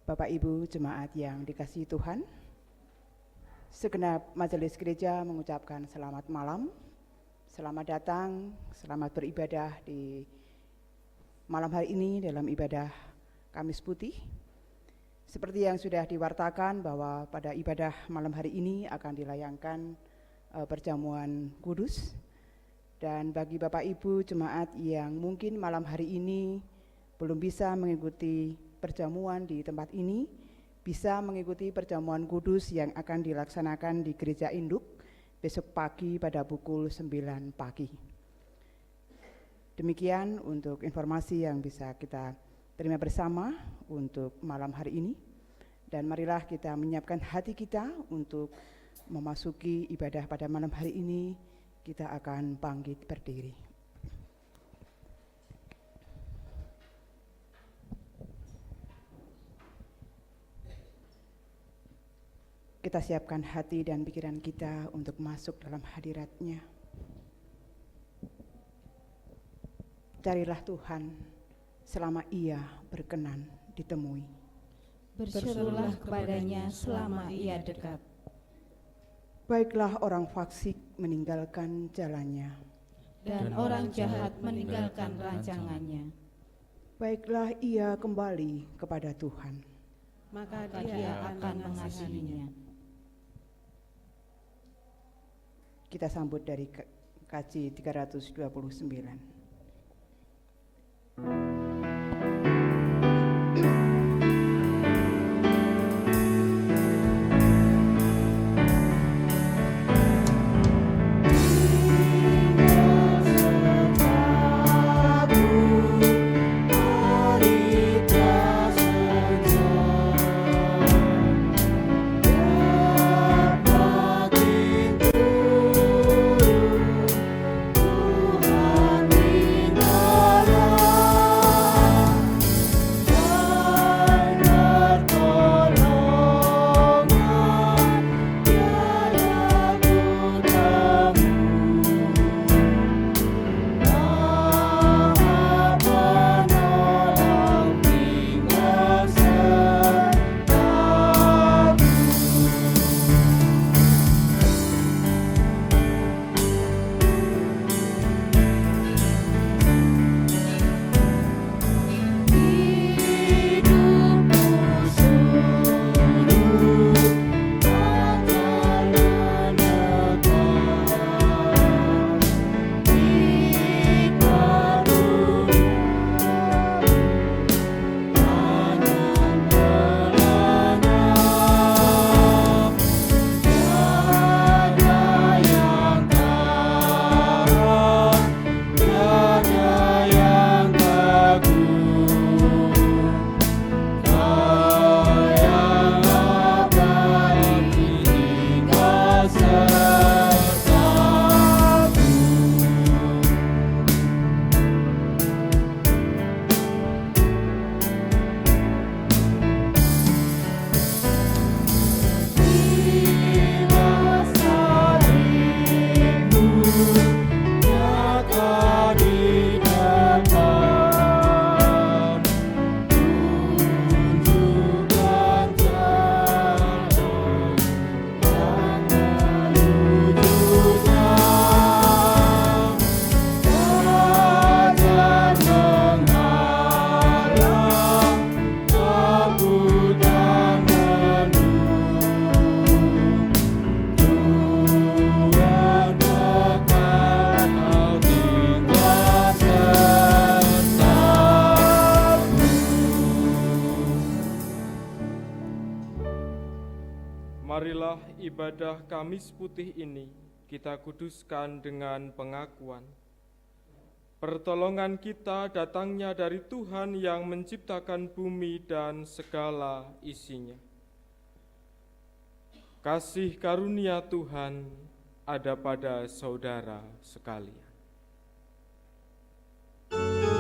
Bapak Ibu jemaat yang dikasihi Tuhan, segenap majelis gereja mengucapkan selamat malam, selamat datang, selamat beribadah di malam hari ini dalam ibadah Kamis Putih. Seperti yang sudah diwartakan bahwa pada ibadah malam hari ini akan dilayangkan perjamuan kudus. Dan bagi Bapak Ibu jemaat yang mungkin malam hari ini belum bisa mengikuti perjamuan di tempat ini, bisa mengikuti perjamuan kudus yang akan dilaksanakan di Gereja Induk besok pagi pada pukul 9 pagi. Demikian untuk informasi yang bisa kita terima bersama untuk malam hari ini. Dan marilah kita menyiapkan hati kita untuk memasuki ibadah pada malam hari ini. Kita akan bangkit berdiri. Kita siapkan hati dan pikiran kita untuk masuk dalam hadirat-Nya. Carilah Tuhan selama Ia berkenan ditemui. Berserulah kepadanya selama Ia dekat. Baiklah orang fasik meninggalkan jalannya, dan orang jahat meninggalkan rancangannya. Baiklah ia kembali kepada Tuhan, maka Dia akan mengasihinya. Kita sambut dari KJ 329. Marilah ibadah Kamis Putih ini kita kuduskan dengan pengakuan. Pertolongan kita datangnya dari Tuhan yang menciptakan bumi dan segala isinya. Kasih karunia Tuhan ada pada saudara sekalian. Amin.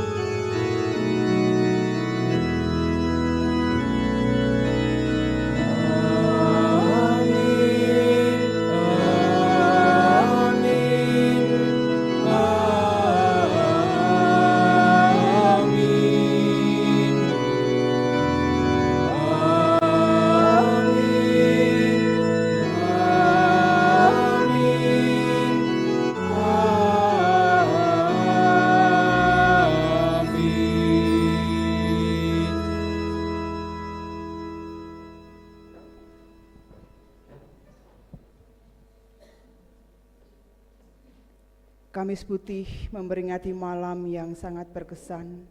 Kamis Putih memperingati malam yang sangat berkesan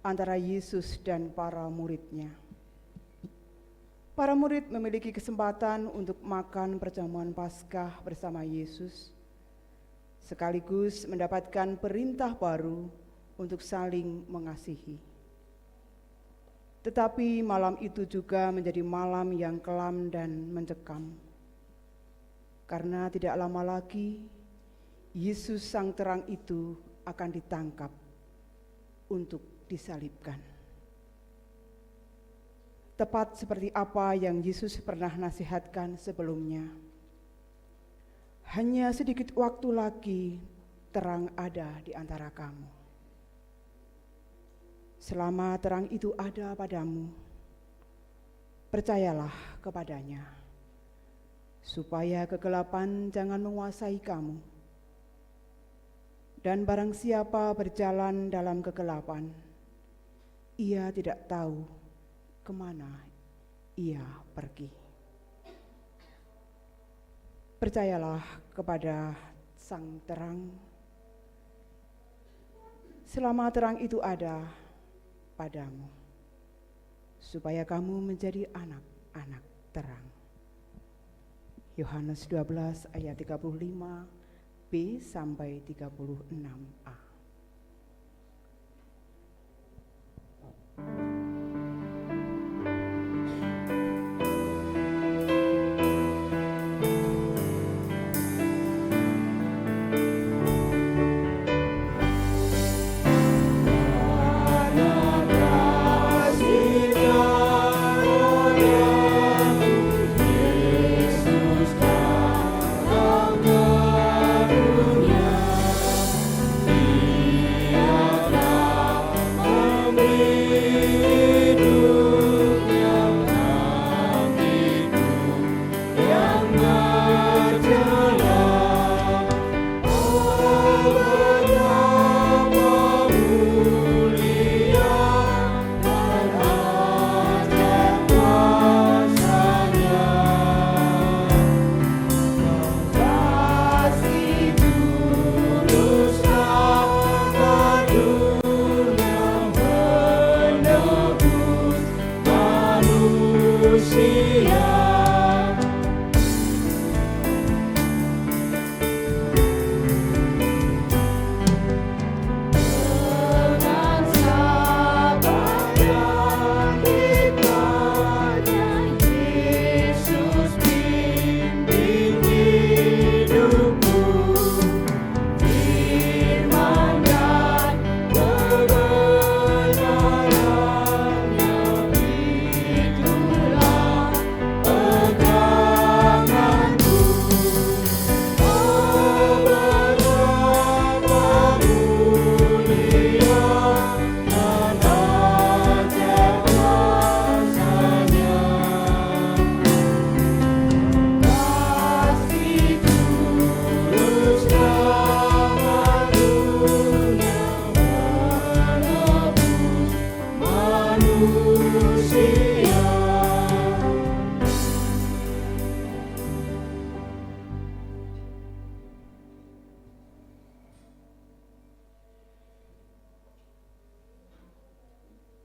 antara Yesus dan para murid-Nya. Para murid memiliki kesempatan untuk makan perjamuan Paskah bersama Yesus, sekaligus mendapatkan perintah baru untuk saling mengasihi. Tetapi malam itu juga menjadi malam yang kelam dan mencekam, karena tidak lama lagi Yesus sang terang itu akan ditangkap untuk disalibkan. Tepat seperti apa yang Yesus pernah nasihatkan sebelumnya. Hanya sedikit waktu lagi terang ada di antara kamu. Selama terang itu ada padamu, percayalah kepadanya, supaya kegelapan jangan menguasai kamu. Dan barang siapa berjalan dalam kegelapan, ia tidak tahu kemana ia pergi. Percayalah kepada sang terang, selama terang itu ada padamu, supaya kamu menjadi anak-anak terang. Yohanes 12 ayat 35b sampai 36a.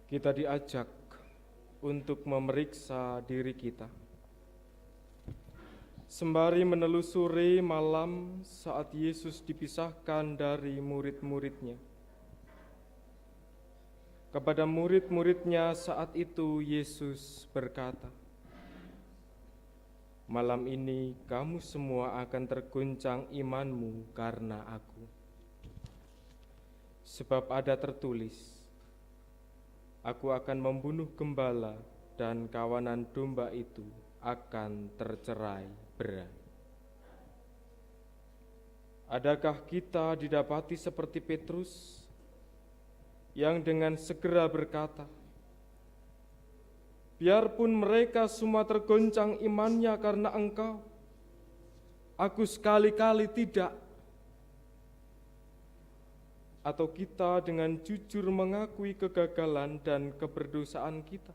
Kita diajak untuk memeriksa diri kita, sembari menelusuri malam saat Yesus dipisahkan dari murid-muridnya. Kepada murid-muridnya saat itu Yesus berkata, "Malam ini kamu semua akan terguncang imanmu karena Aku. Sebab ada tertulis, Aku akan membunuh gembala dan kawanan domba itu akan tercerai berai." Adakah kita didapati seperti Petrus yang dengan segera berkata, "Biarpun mereka semua tergoncang imannya karena Engkau, aku sekali-kali tidak"? Atau kita dengan jujur mengakui kegagalan dan keberdosaan kita?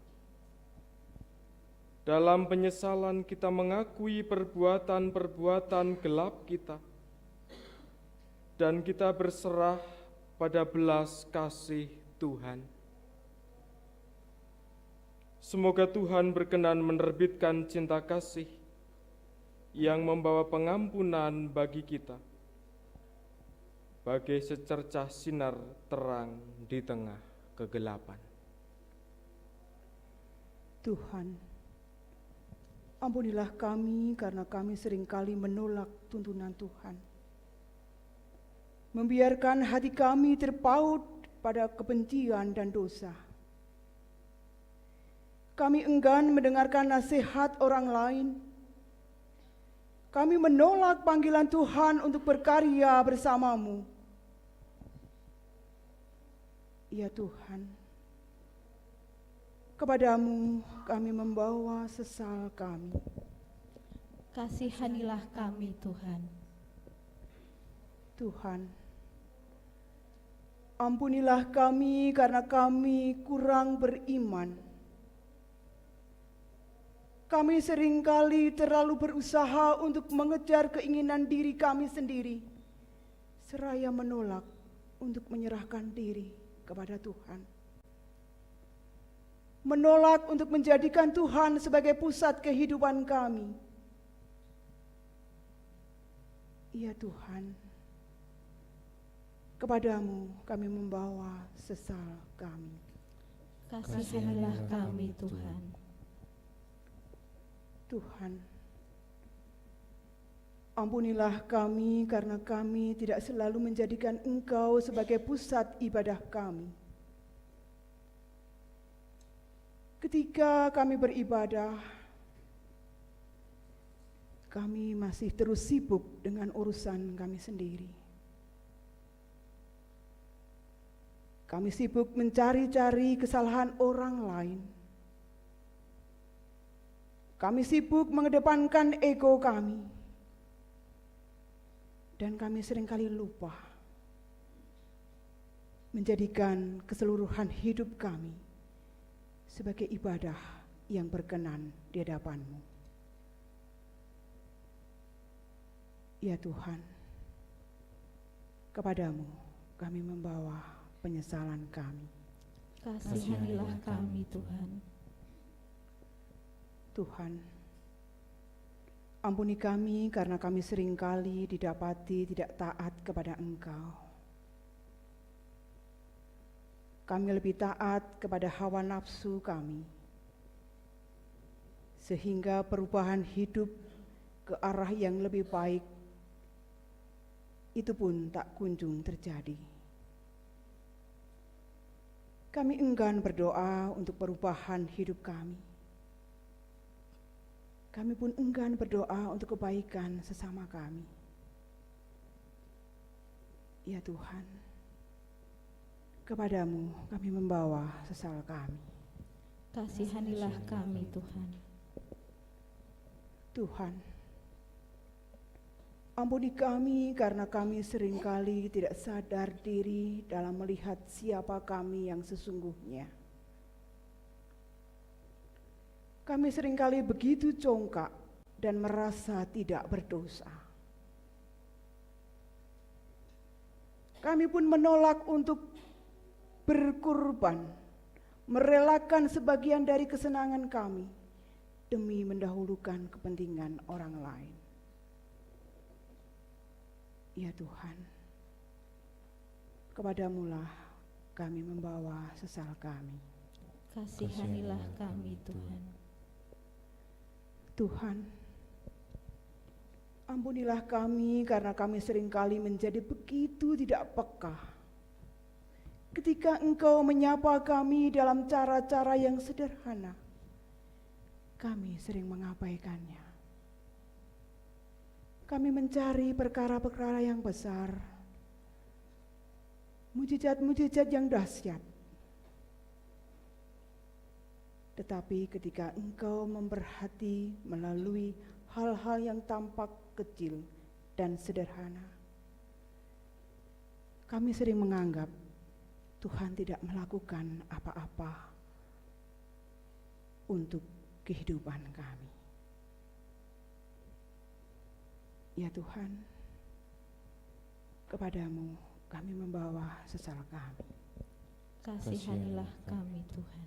Dalam penyesalan kita mengakui perbuatan-perbuatan gelap kita, dan kita berserah pada belas kasih Tuhan. Semoga Tuhan berkenan menerbitkan cinta kasih yang membawa pengampunan bagi kita, bagai secercah sinar terang di tengah kegelapan. Tuhan, ampunilah kami karena kami seringkali menolak tuntunan Tuhan. Membiarkan hati kami terpaut pada kebencian dan dosa. Kami enggan mendengarkan nasihat orang lain. Kami menolak panggilan Tuhan untuk berkarya bersamamu. Ya Tuhan, kepadamu kami membawa sesal kami. Kasihanilah kami, Tuhan. Tuhan, ampunilah kami karena kami kurang beriman. Kami seringkali terlalu berusaha untuk mengejar keinginan diri kami sendiri, seraya menolak untuk menyerahkan diri kepada Tuhan. Menolak untuk menjadikan Tuhan sebagai pusat kehidupan kami. Ya Tuhan, kepadamu kami membawa sesal kami. Kasihanilah kami, Tuhan. Tuhan, ampunilah kami karena kami tidak selalu menjadikan Engkau sebagai pusat ibadah kami. Ketika kami beribadah, kami masih terus sibuk dengan urusan kami sendiri. Kami sibuk mencari-cari kesalahan orang lain. Kami sibuk mengedepankan ego kami. Dan kami seringkali lupa menjadikan keseluruhan hidup kami sebagai ibadah yang berkenan di hadapan-Mu. Ya Tuhan, kepadamu kami membawa penyesalan kami. Kasihanilah kami, Tuhan. Tuhan, ampuni kami karena kami seringkali didapati tidak taat kepada Engkau. Kami lebih taat kepada hawa nafsu kami, sehingga perubahan hidup ke arah yang lebih baik itu pun tak kunjung terjadi. Kami enggan berdoa untuk perubahan hidup kami. Kami pun enggan berdoa untuk kebaikan sesama kami. Ya Tuhan, kepadamu kami membawa sesal kami. Kasihanilah kami, Tuhan. Tuhan, ampuni kami karena kami seringkali tidak sadar diri dalam melihat siapa kami yang sesungguhnya. Kami seringkali begitu congkak dan merasa tidak berdosa. Kami pun menolak untuk berkurban, merelakan sebagian dari kesenangan kami demi mendahulukan kepentingan orang lain. Ya Tuhan, kepadamulah kami membawa sesal kami. Kasihanilah kami, Tuhan. Tuhan, ampunilah kami karena kami seringkali menjadi begitu tidak peka. Ketika Engkau menyapa kami dalam cara-cara yang sederhana, kami sering mengabaikannya. Kami mencari perkara-perkara yang besar, mujizat-mujizat yang dahsyat. Tetapi ketika Engkau memberhati melalui hal-hal yang tampak kecil dan sederhana, kami sering menganggap Tuhan tidak melakukan apa-apa untuk kehidupan kami. Ya Tuhan, Kepadamu kami membawa sesal kami. Kasihanilah kami Tuhan.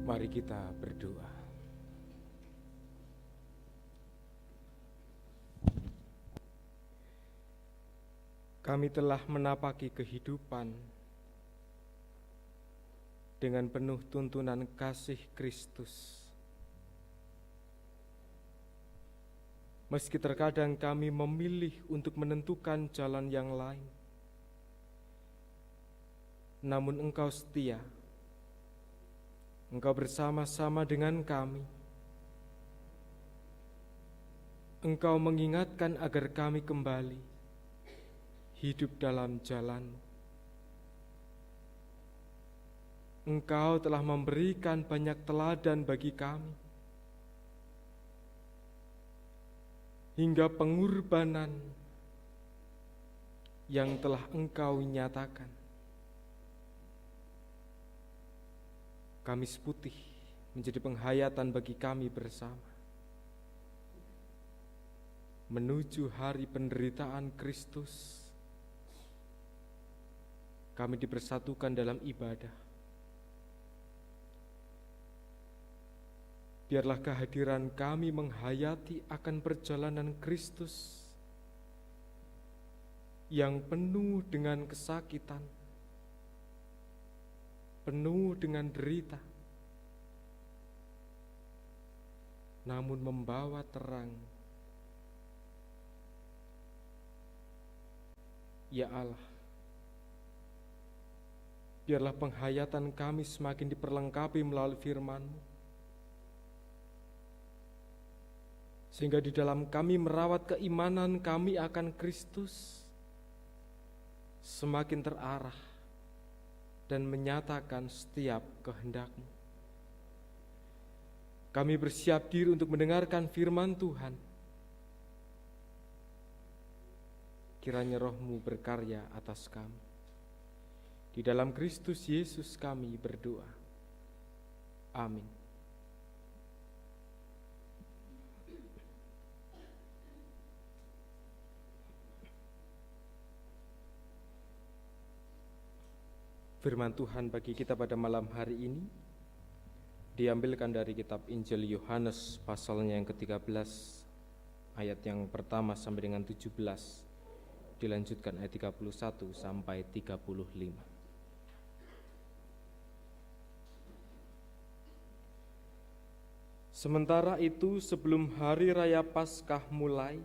Mari kita berdoa. Kami telah menapaki kehidupan dengan penuh tuntunan kasih Kristus. Meski terkadang kami memilih untuk menentukan jalan yang lain, namun Engkau setia. Engkau bersama-sama dengan kami. Engkau mengingatkan agar kami kembali hidup dalam jalan-Mu. Engkau telah memberikan banyak teladan bagi kami, hingga pengorbanan yang telah Engkau nyatakan. Kamis Putih menjadi penghayatan bagi kami bersama menuju hari penderitaan Kristus. Kami dipersatukan dalam ibadah. Biarlah kehadiran kami menghayati akan perjalanan Kristus yang penuh dengan kesakitan, penuh dengan derita, namun membawa terang. Ya Allah, biarlah penghayatan kami semakin diperlengkapi melalui firman-Mu, sehingga di dalam kami merawat keimanan kami akan Kristus semakin terarah dan menyatakan setiap kehendak-Mu. Kami bersiap diri untuk mendengarkan firman Tuhan. Kiranya Roh-Mu berkarya atas kami. Di dalam Kristus Yesus kami berdoa. Amin. Firman Tuhan bagi kita pada malam hari ini diambilkan dari kitab Injil Yohanes pasalnya yang ke-13 ayat yang pertama sampai dengan 17, dilanjutkan ayat 31 sampai 35. Sementara itu, sebelum hari raya Paskah mulai,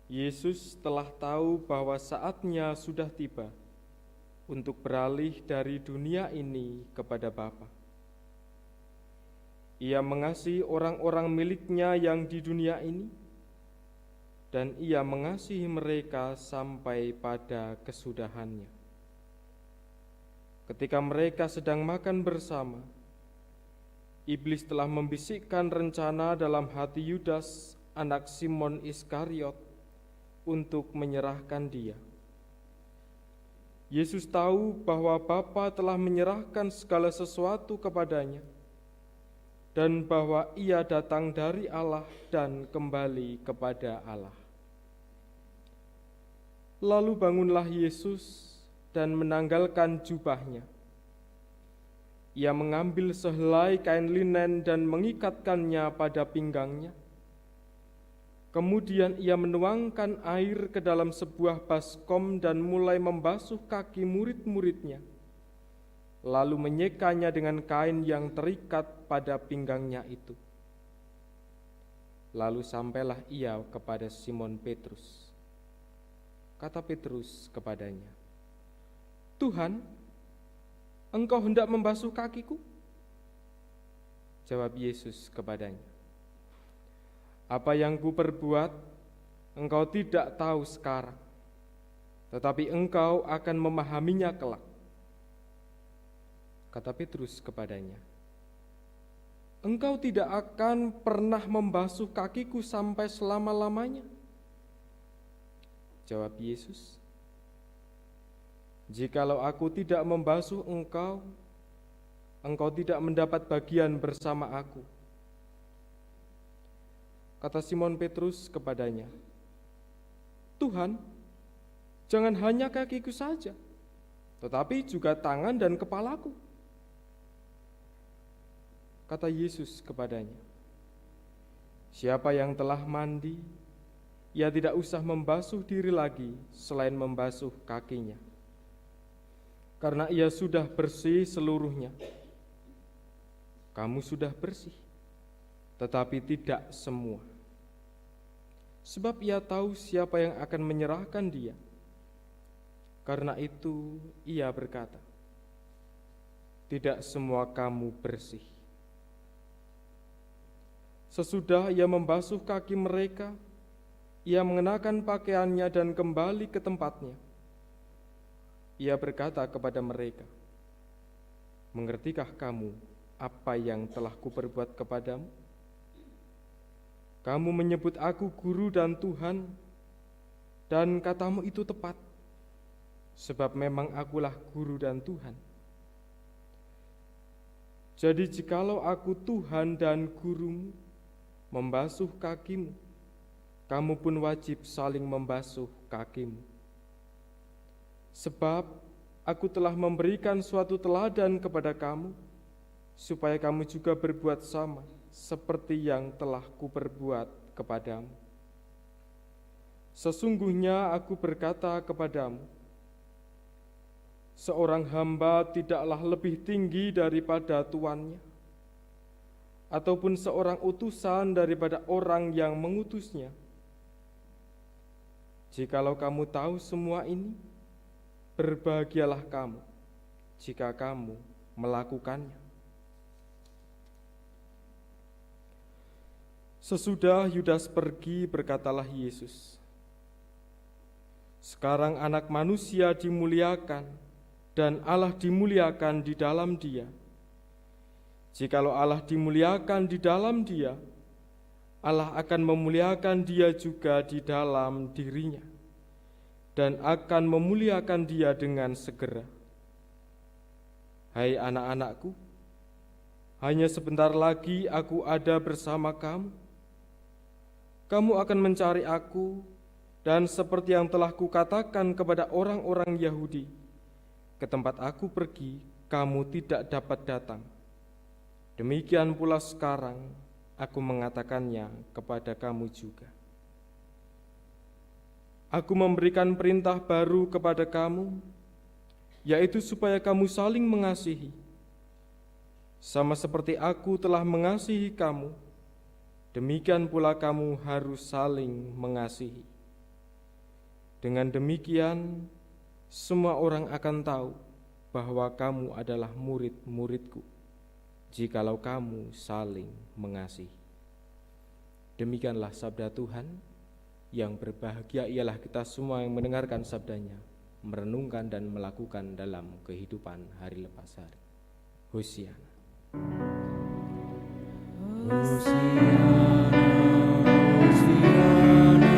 Yesus telah tahu bahwa saatnya sudah tiba untuk beralih dari dunia ini kepada Bapa. Ia mengasihi orang-orang miliknya yang di dunia ini, dan ia mengasihi mereka sampai pada kesudahannya. Ketika mereka sedang makan bersama, iblis telah membisikkan rencana dalam hati Yudas, anak Simon Iskariot, untuk menyerahkan dia. Yesus tahu bahwa Bapa telah menyerahkan segala sesuatu kepadanya dan bahwa ia datang dari Allah dan kembali kepada Allah. Lalu bangunlah Yesus dan menanggalkan jubahnya. Ia mengambil sehelai kain linen dan mengikatkannya pada pinggangnya. Kemudian ia menuangkan air ke dalam sebuah baskom dan mulai membasuh kaki murid-muridnya, lalu menyekanya dengan kain yang terikat pada pinggangnya itu. Lalu sampailah ia kepada Simon Petrus. Kata Petrus kepadanya, "Tuhan, Engkau hendak membasuh kakiku?" Jawab Yesus kepadanya, "Apa yang kuperbuat, engkau tidak tahu sekarang, tetapi engkau akan memahaminya kelak." Kata Petrus kepadanya, "Engkau tidak akan pernah membasuh kakiku sampai selama-lamanya." Jawab Yesus, "Jikalau aku tidak membasuh engkau, engkau tidak mendapat bagian bersama aku." Kata Simon Petrus kepadanya, "Tuhan, jangan hanya kakiku saja, tetapi juga tangan dan kepalaku." Kata Yesus kepadanya, "Siapa yang telah mandi, ia tidak usah membasuh diri lagi selain membasuh kakinya, karena ia sudah bersih seluruhnya. Kamu sudah bersih, tetapi tidak semua. Sebab ia tahu siapa yang akan menyerahkan dia. Karena itu ia berkata, tidak semua kamu bersih." Sesudah ia membasuh kaki mereka, ia mengenakan pakaiannya dan kembali ke tempatnya. Ia berkata kepada mereka, "Mengertikah kamu apa yang telah kuperbuat kepadamu? Kamu menyebut aku guru dan Tuhan, dan katamu itu tepat, sebab memang akulah guru dan Tuhan. Jadi jikalau aku Tuhan dan gurumu, membasuh kakimu, kamu pun wajib saling membasuh kakimu. Sebab aku telah memberikan suatu teladan kepada kamu, supaya kamu juga berbuat sama, seperti yang telah kuperbuat kepadamu. Sesungguhnya aku berkata kepadamu, seorang hamba tidaklah lebih tinggi daripada tuannya, ataupun seorang utusan daripada orang yang mengutusnya. Jikalau kamu tahu semua ini, berbahagialah kamu jika kamu melakukannya." Sesudah Yudas pergi, berkatalah Yesus, "Sekarang Anak Manusia dimuliakan dan Allah dimuliakan di dalam Dia. Jikalau Allah dimuliakan di dalam Dia, Allah akan memuliakan Dia juga di dalam dirinya, dan akan memuliakan Dia dengan segera. Hai anak-anakku, hanya sebentar lagi aku ada bersama kamu. Kamu akan mencari aku, dan seperti yang telah kukatakan kepada orang-orang Yahudi, ke tempat aku pergi, kamu tidak dapat datang. Demikian pula sekarang, aku mengatakannya kepada kamu juga. Aku memberikan perintah baru kepada kamu, yaitu supaya kamu saling mengasihi. Sama seperti aku telah mengasihi kamu, demikian pula kamu harus saling mengasihi. Dengan demikian, semua orang akan tahu bahwa kamu adalah murid-muridku, jikalau kamu saling mengasihi. Demikianlah sabda Tuhan. Yang berbahagia ialah kita semua yang mendengarkan sabdanya, merenungkan dan melakukan dalam kehidupan hari lepas hari. Hosiana. Hosiana, Hosiana,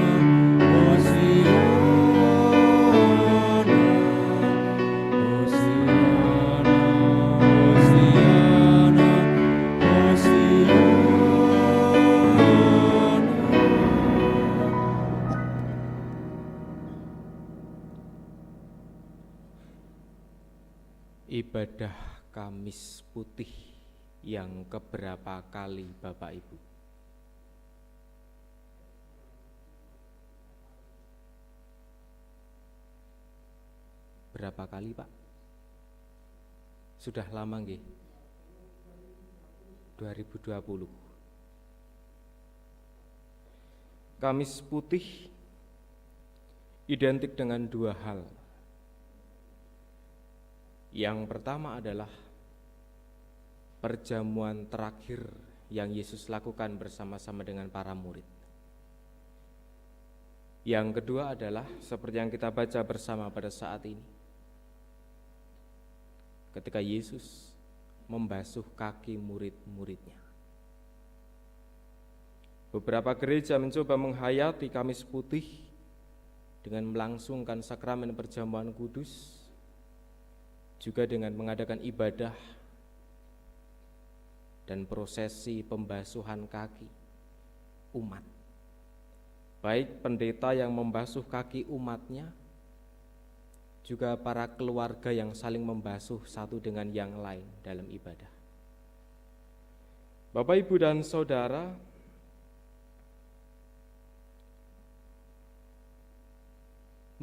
Hosiana, Hosiana, Hosiana, Hosiana. Ibadah Kamis Putih yang keberapa kali Bapak Ibu? Berapa kali Pak? Sudah lama nggih? 2020. Kamis Putih identik dengan dua hal. Yang pertama adalah perjamuan terakhir yang Yesus lakukan bersama-sama dengan para murid. Yang kedua adalah seperti yang kita baca bersama pada saat ini, ketika Yesus membasuh kaki murid-muridnya. Beberapa gereja mencoba menghayati Kamis Putih dengan melangsungkan sakramen perjamuan kudus, juga dengan mengadakan ibadah dan prosesi pembasuhan kaki umat. Baik pendeta yang membasuh kaki umatnya, juga para keluarga yang saling membasuh satu dengan yang lain dalam ibadah. Bapak, Ibu, dan Saudara,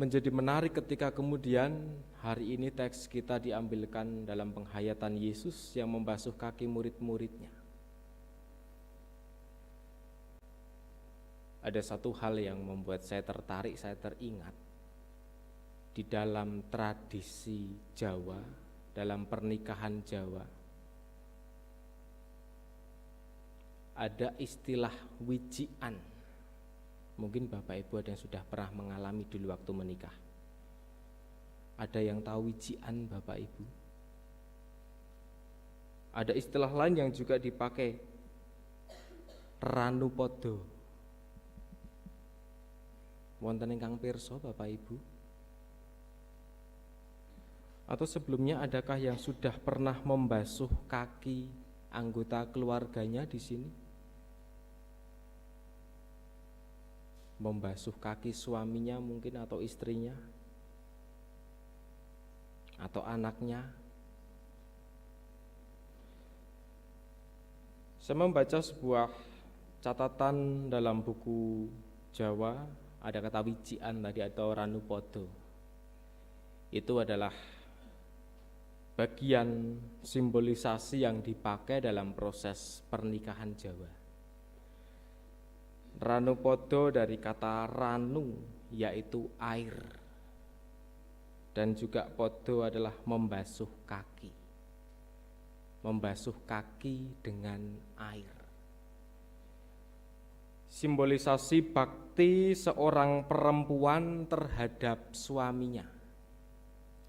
menjadi menarik ketika kemudian hari ini teks kita diambilkan dalam penghayatan Yesus yang membasuh kaki murid-muridnya. Ada satu hal yang membuat saya tertarik, saya teringat. Di dalam tradisi Jawa, dalam pernikahan Jawa, ada istilah wijian. Mungkin Bapak Ibu ada yang sudah pernah mengalami dulu waktu menikah. Ada yang tahu wijian Bapak Ibu? Ada istilah lain yang juga dipakai, ranu podo. Wonten ingkang pirsa Bapak Ibu? Atau sebelumnya adakah yang sudah pernah membasuh kaki anggota keluarganya di sini? Membasuh kaki suaminya mungkin atau istrinya atau anaknya. Saya membaca sebuah catatan dalam buku Jawa, ada kata wijian tadi atau ranupodo. Itu adalah bagian simbolisasi yang dipakai dalam proses pernikahan Jawa. Ranu podo dari kata ranu, yaitu air, dan juga podo adalah membasuh kaki. Membasuh kaki dengan air. Simbolisasi bakti seorang perempuan terhadap suaminya.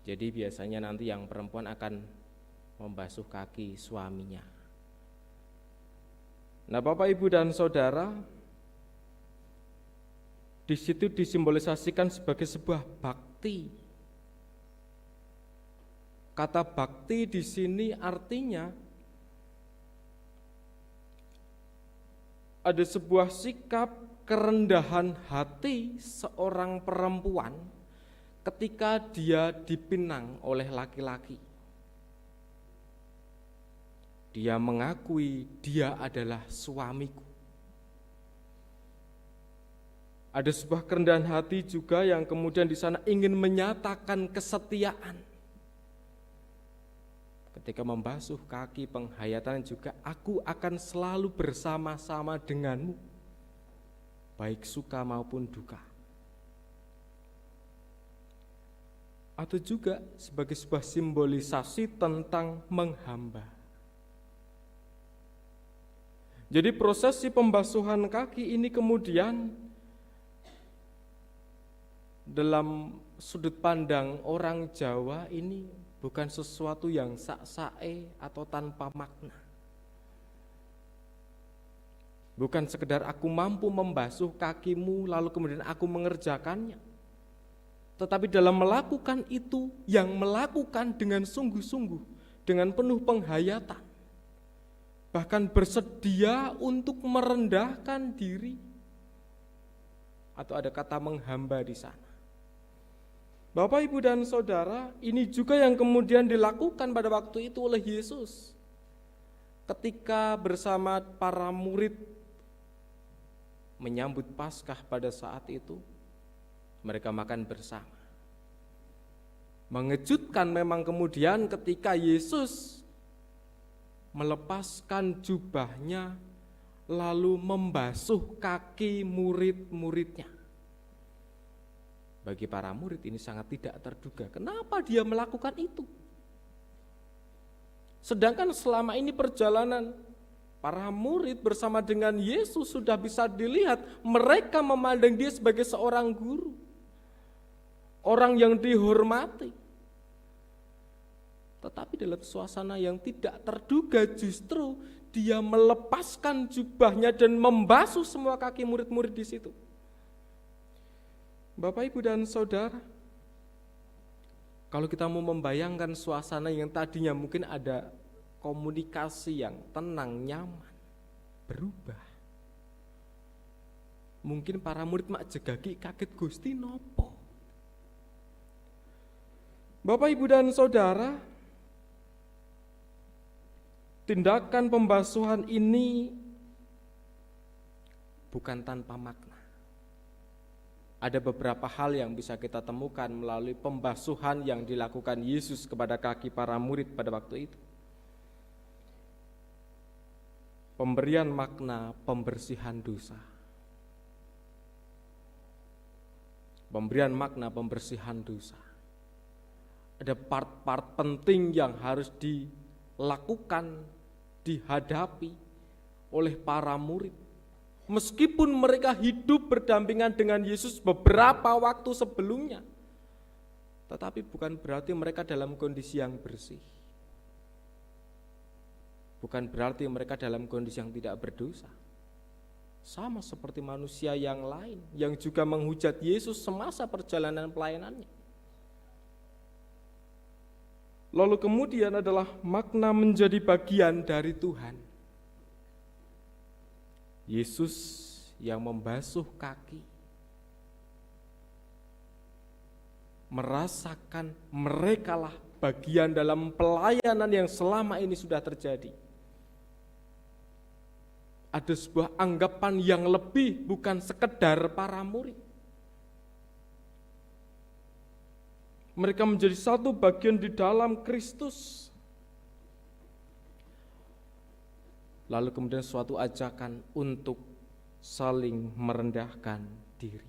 Jadi biasanya nanti yang perempuan akan membasuh kaki suaminya. Nah, Bapak, Ibu, dan Saudara, di situ disimbolisasikan sebagai sebuah bakti. Kata bakti di sini artinya ada sebuah sikap kerendahan hati seorang perempuan ketika dia dipinang oleh laki-laki. Dia mengakui dia adalah suamiku. Ada sebuah kerendahan hati juga yang kemudian di sana ingin menyatakan kesetiaan. Ketika membasuh kaki penghayatan juga, aku akan selalu bersama-sama denganmu, baik suka maupun duka. Atau juga sebagai sebuah simbolisasi tentang menghamba. Jadi prosesi pembasuhan kaki ini kemudian dalam sudut pandang orang Jawa ini bukan sesuatu yang sak-sae atau tanpa makna. Bukan sekedar aku mampu membasuh kakimu lalu kemudian aku mengerjakannya. Tetapi dalam melakukan itu, yang melakukan dengan sungguh-sungguh, dengan penuh penghayatan. Bahkan bersedia untuk merendahkan diri. Atau ada kata menghamba di sana. Bapak, Ibu, dan Saudara, ini juga yang kemudian dilakukan pada waktu itu oleh Yesus. Ketika bersama para murid menyambut Paskah pada saat itu, mereka makan bersama. Mengejutkan memang kemudian ketika Yesus melepaskan jubahnya lalu membasuh kaki murid-muridnya. Bagi para murid ini sangat tidak terduga. Kenapa dia melakukan itu? Sedangkan selama ini perjalanan para murid bersama dengan Yesus sudah bisa dilihat mereka memandang dia sebagai seorang guru. Orang yang dihormati. Tetapi dalam suasana yang tidak terduga justru dia melepaskan jubahnya dan membasuh semua kaki murid-murid di situ. Bapak, Ibu, dan Saudara, kalau kita mau membayangkan suasana yang tadinya mungkin ada komunikasi yang tenang, nyaman, berubah. Mungkin para murid mak jegagi kaget Gusti nopo. Bapak, Ibu, dan Saudara, tindakan pembasuhan ini bukan tanpa makna. Ada beberapa hal yang bisa kita temukan melalui pembasuhan yang dilakukan Yesus kepada kaki para murid pada waktu itu. Pemberian makna pembersihan dosa. Pemberian makna pembersihan dosa. Ada part-part penting yang harus dilakukan, dihadapi oleh para murid. Meskipun mereka hidup berdampingan dengan Yesus beberapa waktu sebelumnya, tetapi bukan berarti mereka dalam kondisi yang bersih. Bukan berarti mereka dalam kondisi yang tidak berdosa. Sama seperti manusia yang lain yang juga menghujat Yesus semasa perjalanan pelayanannya. Lalu kemudian adalah makna menjadi bagian dari Tuhan. Yesus yang membasuh kaki, merasakan merekalah bagian dalam pelayanan yang selama ini sudah terjadi. Ada sebuah anggapan yang lebih, bukan sekedar para murid. Mereka menjadi satu bagian di dalam Kristus. Lalu kemudian suatu ajakan untuk saling merendahkan diri.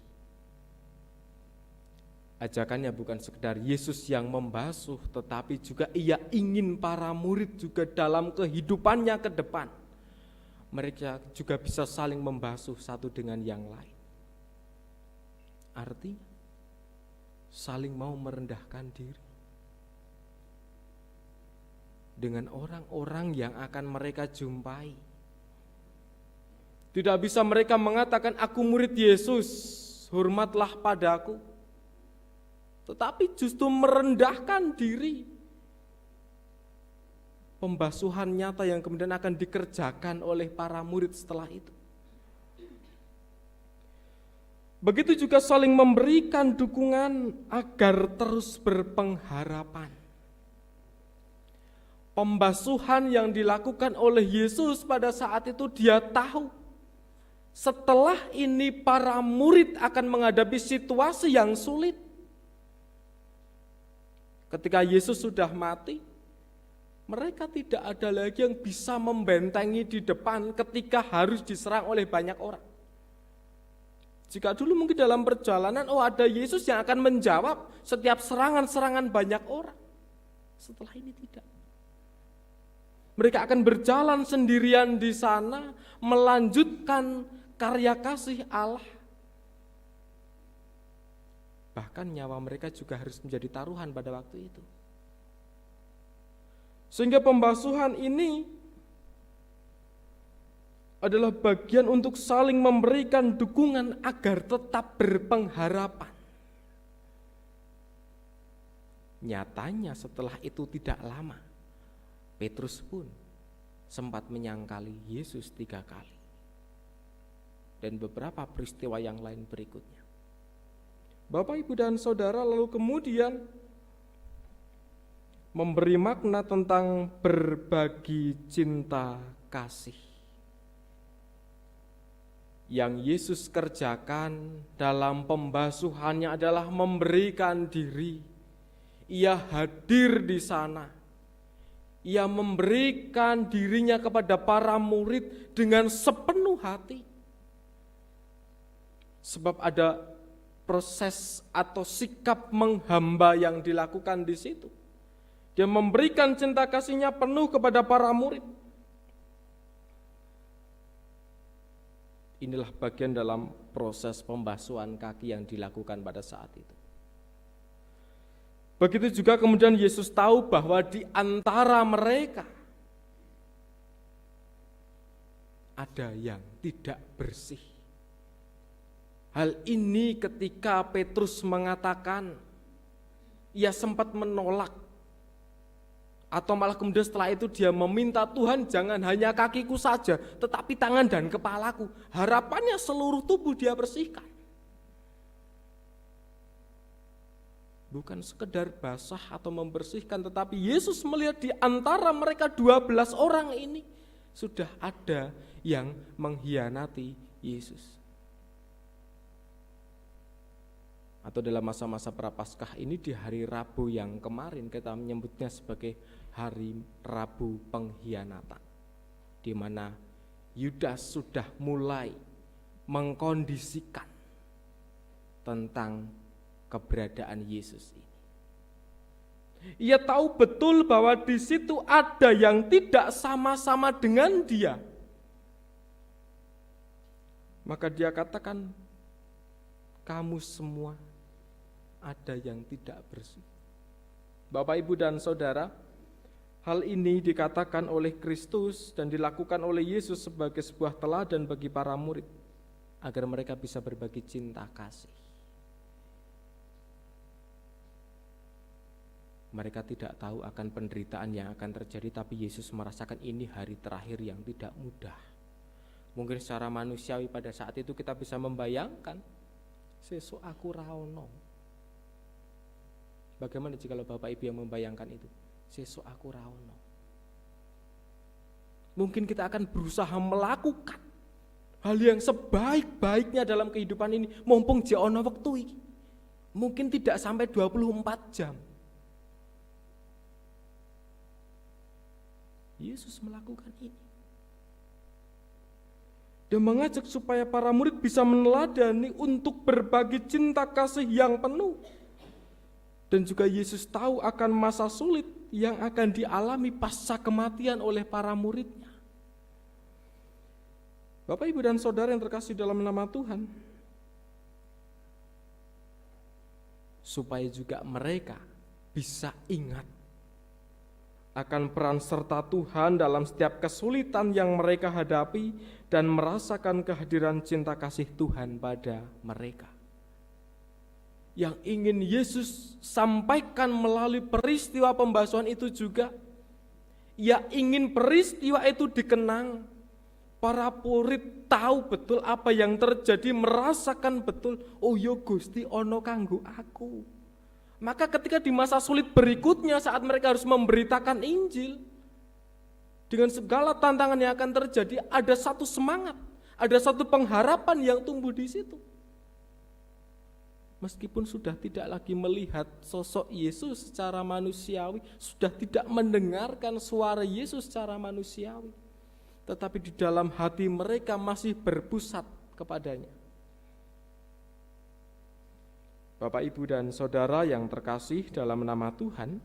Ajakannya bukan sekedar Yesus yang membasuh, tetapi juga ia ingin para murid juga dalam kehidupannya ke depan. Mereka juga bisa saling membasuh satu dengan yang lain. Artinya, saling mau merendahkan diri. Dengan orang-orang yang akan mereka jumpai. Tidak bisa mereka mengatakan, aku murid Yesus, hormatlah padaku. Tetapi justru merendahkan diri. Pembasuhan nyata yang kemudian akan dikerjakan oleh para murid setelah itu. Begitu juga saling memberikan dukungan agar terus berpengharapan. Pembasuhan yang dilakukan oleh Yesus pada saat itu, dia tahu setelah ini para murid akan menghadapi situasi yang sulit. Ketika Yesus sudah mati, mereka tidak ada lagi yang bisa membentengi di depan ketika harus diserang oleh banyak orang. Jika dulu mungkin dalam perjalanan, ada Yesus yang akan menjawab setiap serangan-serangan banyak orang. Setelah ini tidak. Mereka akan berjalan sendirian di sana, melanjutkan karya kasih Allah. Bahkan nyawa mereka juga harus menjadi taruhan pada waktu itu. Sehingga pembasuhan ini adalah bagian untuk saling memberikan dukungan agar tetap berpengharapan. Nyatanya setelah itu tidak lama, Petrus pun sempat menyangkali Yesus 3 kali. Dan beberapa peristiwa yang lain berikutnya. Bapak, Ibu, dan Saudara, lalu kemudian memberi makna tentang berbagi cinta kasih. Yang Yesus kerjakan dalam pembasuhannya adalah memberikan diri. Ia hadir di sana. Ia memberikan dirinya kepada para murid dengan sepenuh hati. Sebab ada proses atau sikap menghamba yang dilakukan di situ. Dia memberikan cinta kasihnya penuh kepada para murid. Inilah bagian dalam proses pembasuhan kaki yang dilakukan pada saat itu. Begitu juga kemudian Yesus tahu bahwa di antara mereka ada yang tidak bersih. Hal ini ketika Petrus mengatakan, ia sempat menolak. Atau malah kemudian setelah itu dia meminta, Tuhan jangan hanya kakiku saja, tetapi tangan dan kepalaku. Harapannya seluruh tubuh dia bersihkan. Bukan sekedar basah atau membersihkan, tetapi Yesus melihat di antara mereka 12 orang ini sudah ada yang mengkhianati Yesus. Atau dalam masa-masa Prapaskah ini di hari Rabu yang kemarin kita menyebutnya sebagai hari Rabu pengkhianatan, di mana Yudas sudah mulai mengkondisikan tentang keberadaan Yesus ini. Ia tahu betul bahwa di situ ada yang tidak sama-sama dengan dia. Maka dia katakan, kamu semua ada yang tidak bersih. Bapak, Ibu, dan Saudara, hal ini dikatakan oleh Kristus dan dilakukan oleh Yesus sebagai sebuah teladan bagi para murid, agar mereka bisa berbagi cinta kasih. Mereka tidak tahu akan penderitaan yang akan terjadi, tapi Yesus merasakan ini hari terakhir yang tidak mudah. Mungkin secara manusiawi pada saat itu kita bisa membayangkan, sesuk aku raono. Bagaimana jika Bapak Ibu yang membayangkan itu? Sesuk aku raono. Mungkin kita akan berusaha melakukan hal yang sebaik-baiknya dalam kehidupan ini, mumpung ono wektu iki. Mungkin tidak sampai 24 jam. Yesus melakukan ini. Dia mengajak supaya para murid bisa meneladani untuk berbagi cinta kasih yang penuh. Dan juga Yesus tahu akan masa sulit yang akan dialami pasca kematian oleh para muridnya. Bapak, Ibu, dan Saudara yang terkasih dalam nama Tuhan, supaya juga mereka bisa ingat akan peran serta Tuhan dalam setiap kesulitan yang mereka hadapi dan merasakan kehadiran cinta kasih Tuhan pada mereka. Yang ingin Yesus sampaikan melalui peristiwa pembasuhan itu juga, ia ingin peristiwa itu dikenang Para murid tahu betul apa yang terjadi, merasakan betul, oh yo Gusti ono kanggo aku. Maka ketika di masa sulit berikutnya saat mereka harus memberitakan Injil, dengan segala tantangan yang akan terjadi, ada satu semangat, ada satu pengharapan yang tumbuh di situ. Meskipun sudah tidak lagi melihat sosok Yesus secara manusiawi, sudah tidak mendengarkan suara Yesus secara manusiawi, tetapi di dalam hati mereka masih berpusat kepadanya. Bapak, Ibu, dan Saudara yang terkasih dalam nama Tuhan,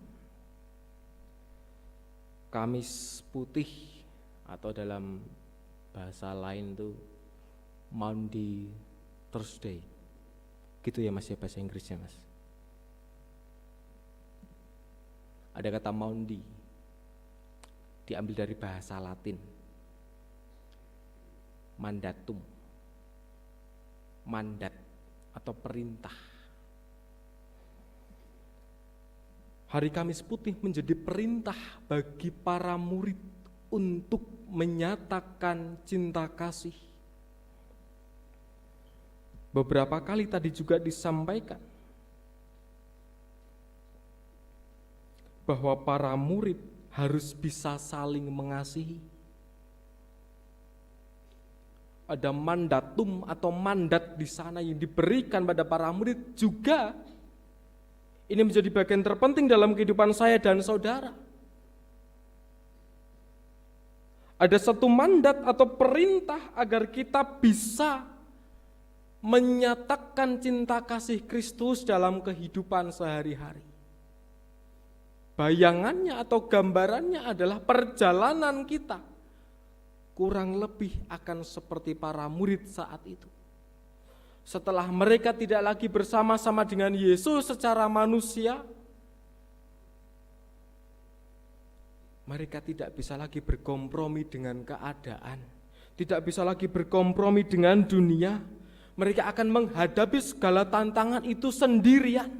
Kamis Putih atau dalam bahasa lain itu Maundy Thursday, gitu ya Mas ya bahasa Inggrisnya Mas. Ada kata Maundy, diambil dari bahasa Latin, mandatum, mandat atau perintah. Hari Kamis Putih menjadi perintah bagi para murid untuk menyatakan cinta kasih. Beberapa kali tadi juga disampaikan bahwa para murid harus bisa saling mengasihi. Ada mandatum atau mandat di sana yang diberikan pada para murid juga. Ini menjadi bagian terpenting dalam kehidupan saya dan saudara. Ada satu mandat atau perintah agar kita bisa menyatakan cinta kasih Kristus dalam kehidupan sehari-hari. Bayangannya atau gambarannya adalah perjalanan kita kurang lebih akan seperti para murid saat itu. Setelah mereka tidak lagi bersama-sama dengan Yesus secara manusia, mereka tidak bisa lagi berkompromi dengan keadaan, tidak bisa lagi berkompromi dengan dunia. Mereka akan menghadapi segala tantangan itu sendirian.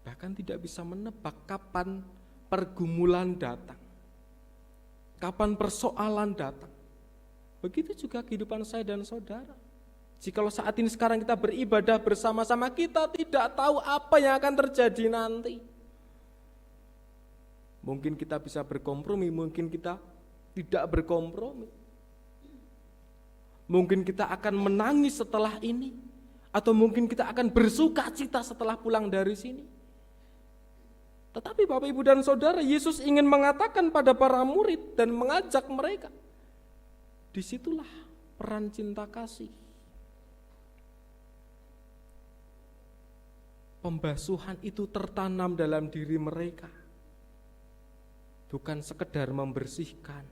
Bahkan tidak bisa menebak kapan pergumulan datang, kapan persoalan datang. Begitu juga kehidupan saya dan saudara. Jikalau saat ini sekarang kita beribadah bersama-sama, kita tidak tahu apa yang akan terjadi nanti. Mungkin kita bisa berkompromi, mungkin kita tidak berkompromi. Mungkin kita akan menangis setelah ini, atau mungkin kita akan bersuka cita setelah pulang dari sini. Tetapi Bapak, Ibu, dan Saudara, Yesus ingin mengatakan pada para murid dan mengajak mereka, disitulah peran cinta kasih. Pembasuhan itu tertanam dalam diri mereka. Bukan sekedar membersihkan,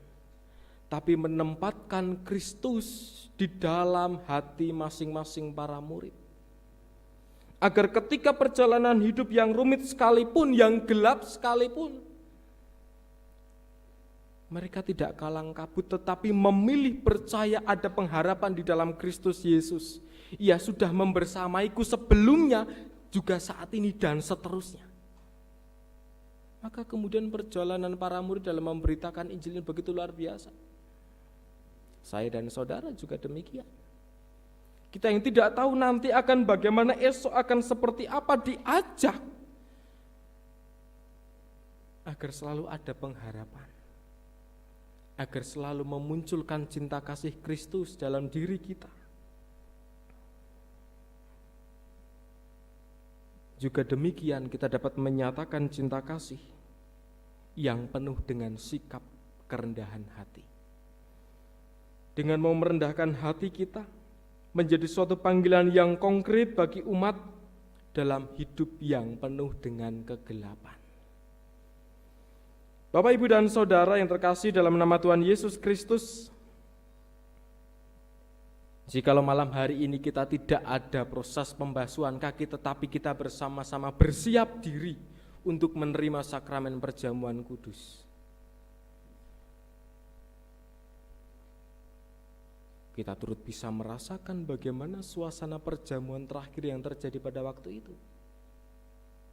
tapi menempatkan Kristus di dalam hati masing-masing para murid. Agar ketika perjalanan hidup yang rumit sekalipun, yang gelap sekalipun, mereka tidak kalang kabut, tetapi memilih percaya ada pengharapan di dalam Kristus Yesus. Ia sudah membersamaiku sebelumnya, juga saat ini dan seterusnya. Maka kemudian perjalanan para murid dalam memberitakan Injil ini begitu luar biasa. Saya dan saudara juga demikian. Kita yang tidak tahu nanti akan bagaimana, esok akan seperti apa, diajak agar selalu ada pengharapan, agar selalu memunculkan cinta kasih Kristus dalam diri kita. Juga demikian kita dapat menyatakan cinta kasih yang penuh dengan sikap kerendahan hati. Dengan mau merendahkan hati kita menjadi suatu panggilan yang konkret bagi umat dalam hidup yang penuh dengan kegelapan. Bapak, Ibu, dan Saudara yang terkasih dalam nama Tuhan Yesus Kristus, jikalau malam hari ini kita tidak ada proses pembasuhan kaki, tetapi kita bersama-sama bersiap diri untuk menerima sakramen perjamuan kudus, kita turut bisa merasakan bagaimana suasana perjamuan terakhir yang terjadi pada waktu itu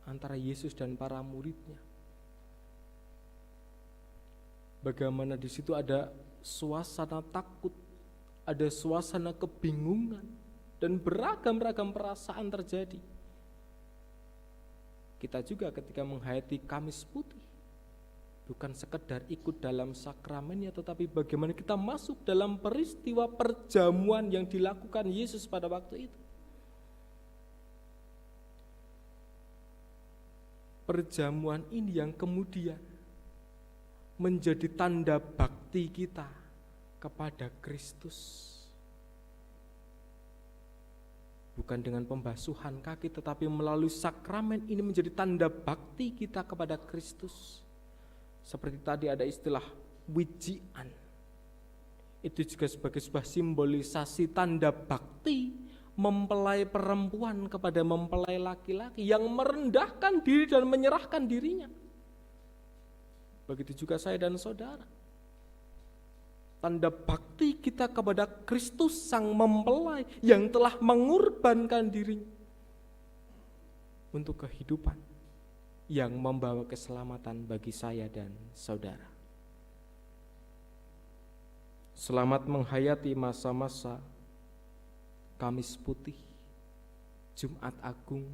antara Yesus dan para muridnya. bagaimana di situ ada suasana takut, ada suasana kebingungan, dan beragam-ragam perasaan terjadi. Kita juga ketika menghayati Kamis Putih, bukan sekedar ikut dalam sakramennya, tetapi bagaimana kita masuk dalam peristiwa perjamuan yang dilakukan Yesus pada waktu itu. Perjamuan ini yang kemudian menjadi tanda bakti kita kepada Kristus. Bukan dengan pembasuhan kaki, tetapi melalui sakramen ini menjadi tanda bakti kita kepada Kristus. Seperti tadi ada istilah wijian. Itu juga sebagai sebuah simbolisasi tanda bakti mempelai perempuan kepada mempelai laki-laki yang merendahkan diri dan menyerahkan dirinya. Begitu juga saya dan saudara. Tanda bakti kita kepada Kristus sang mempelai yang telah mengorbankan dirinya untuk kehidupan yang membawa keselamatan bagi saya dan saudara. Selamat menghayati masa-masa Kamis Putih, Jumat Agung,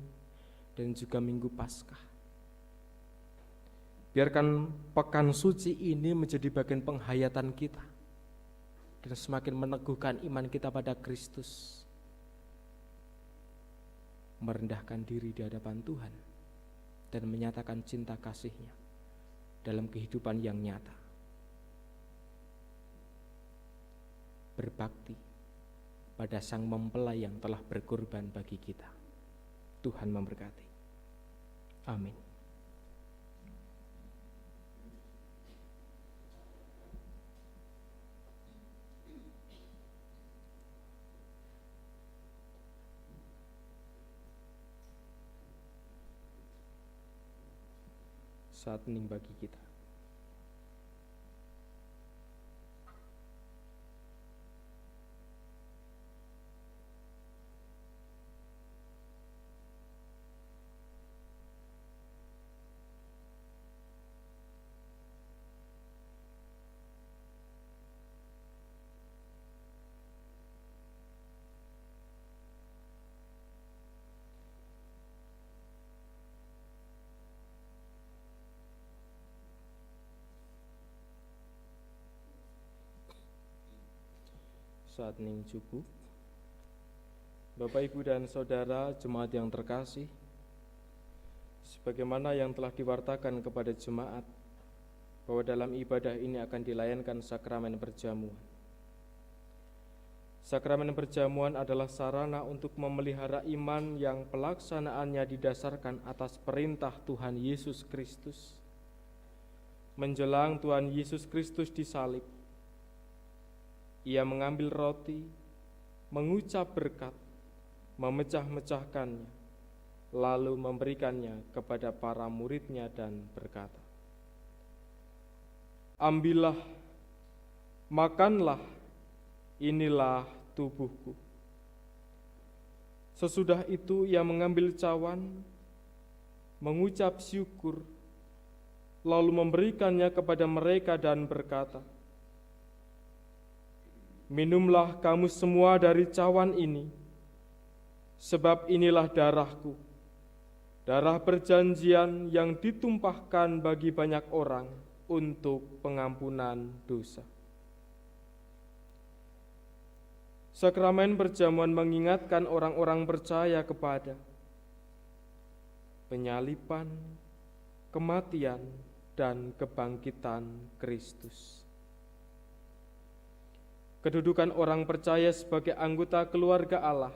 dan juga Minggu Paskah. Biarkan pekan suci ini menjadi bagian penghayatan kita dan semakin meneguhkan iman kita pada Kristus, merendahkan diri di hadapan Tuhan dan menyatakan cinta kasih-Nya dalam kehidupan yang nyata. Berbakti pada sang mempelai yang telah berkorban bagi kita. Tuhan memberkati. Amin. Saat hening bagi kita. Saat hening cukup. Bapak, Ibu, dan Saudara jemaat yang terkasih, sebagaimana yang telah diwartakan kepada jemaat bahwa dalam ibadah ini akan dilayankan sakramen perjamuan. Sakramen perjamuan adalah sarana untuk memelihara iman yang pelaksanaannya didasarkan atas perintah Tuhan Yesus Kristus. Menjelang Tuhan Yesus Kristus disalib, Ia mengambil roti, mengucap berkat, memecah-mecahkannya, lalu memberikannya kepada para murid-Nya dan berkata, "Ambillah, makanlah, inilah tubuhku." Sesudah itu Ia mengambil cawan, mengucap syukur, lalu memberikannya kepada mereka dan berkata, "Minumlah kamu semua dari cawan ini, sebab inilah darahku, darah perjanjian yang ditumpahkan bagi banyak orang untuk pengampunan dosa." Sakramen perjamuan mengingatkan orang-orang percaya kepada penyaliban, kematian, dan kebangkitan Kristus. Kedudukan orang percaya sebagai anggota keluarga Allah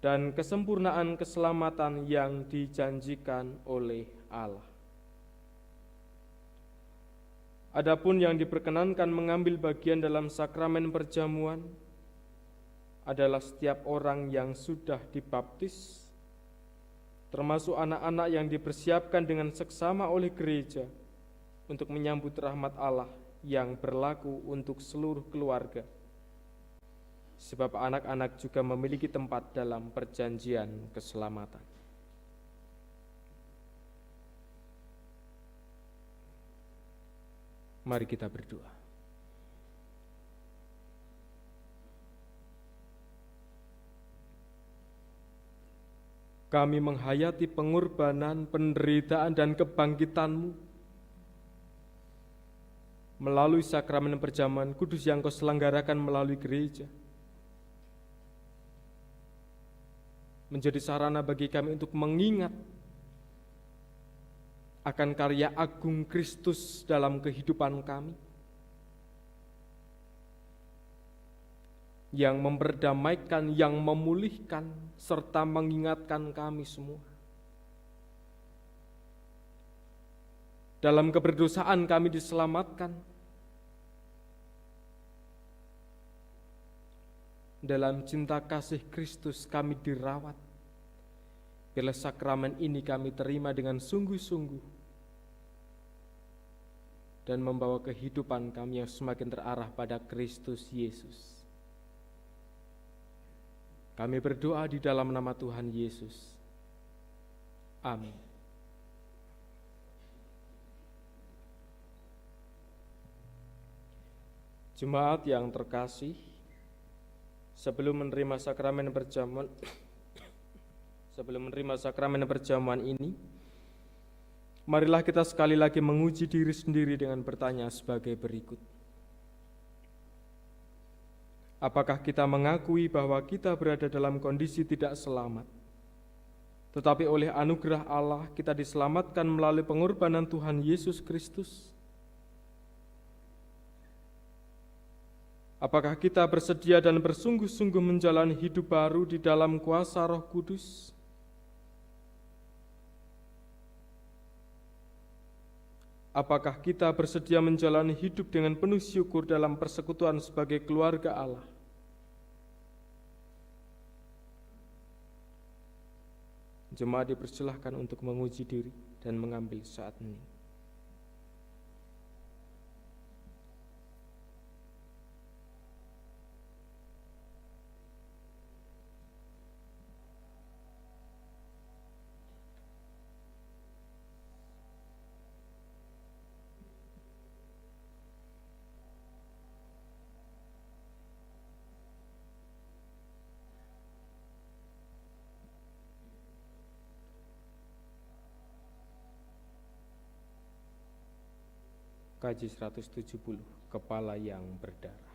dan kesempurnaan keselamatan yang dijanjikan oleh Allah. Adapun yang diperkenankan mengambil bagian dalam sakramen perjamuan adalah setiap orang yang sudah dibaptis, termasuk anak-anak yang dipersiapkan dengan seksama oleh gereja untuk menyambut rahmat Allah yang berlaku untuk seluruh keluarga. Sebab anak-anak juga memiliki tempat dalam perjanjian keselamatan. Mari kita berdoa. Kami menghayati pengorbanan, penderitaan, dan kebangkitan-Mu melalui sakramen perjamuan kudus yang Kau selenggarakan melalui gereja. Menjadi sarana bagi kami untuk mengingat akan karya agung Kristus dalam kehidupan kami, yang memperdamaikan, yang memulihkan, serta mengingatkan kami semua. Dalam keberdosaan kami diselamatkan, dalam cinta kasih Kristus kami dirawat. Bila sakramen ini kami terima dengan sungguh-sungguh dan membawa kehidupan kami yang semakin terarah pada Kristus Yesus. Kami berdoa di dalam nama Tuhan Yesus. Amin. Jemaat yang terkasih, sebelum menerima sakramen perjamuan ini, marilah kita sekali lagi menguji diri sendiri dengan bertanya sebagai berikut. Apakah kita mengakui bahwa kita berada dalam kondisi tidak selamat, tetapi oleh anugerah Allah kita diselamatkan melalui pengorbanan Tuhan Yesus Kristus? Apakah kita bersedia dan bersungguh-sungguh menjalani hidup baru di dalam kuasa Roh Kudus? Apakah kita bersedia menjalani hidup dengan penuh syukur dalam persekutuan sebagai keluarga Allah? Jemaat dipersilahkan untuk menguji diri dan mengambil saat ini. Kaji 170, kepala yang berdarah.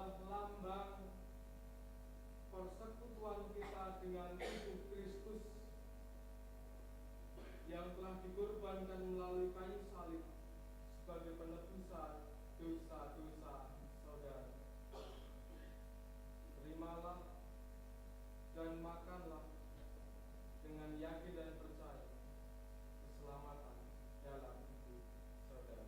adalah lambang persekutuan kita dengan tubuh Kristus yang telah dikorbankan melalui kayu salib sebagai penebusan dosa-dosa saudara. Terimalah dan makanlah dengan yakin dan percaya keselamatan dalam hidup saudara.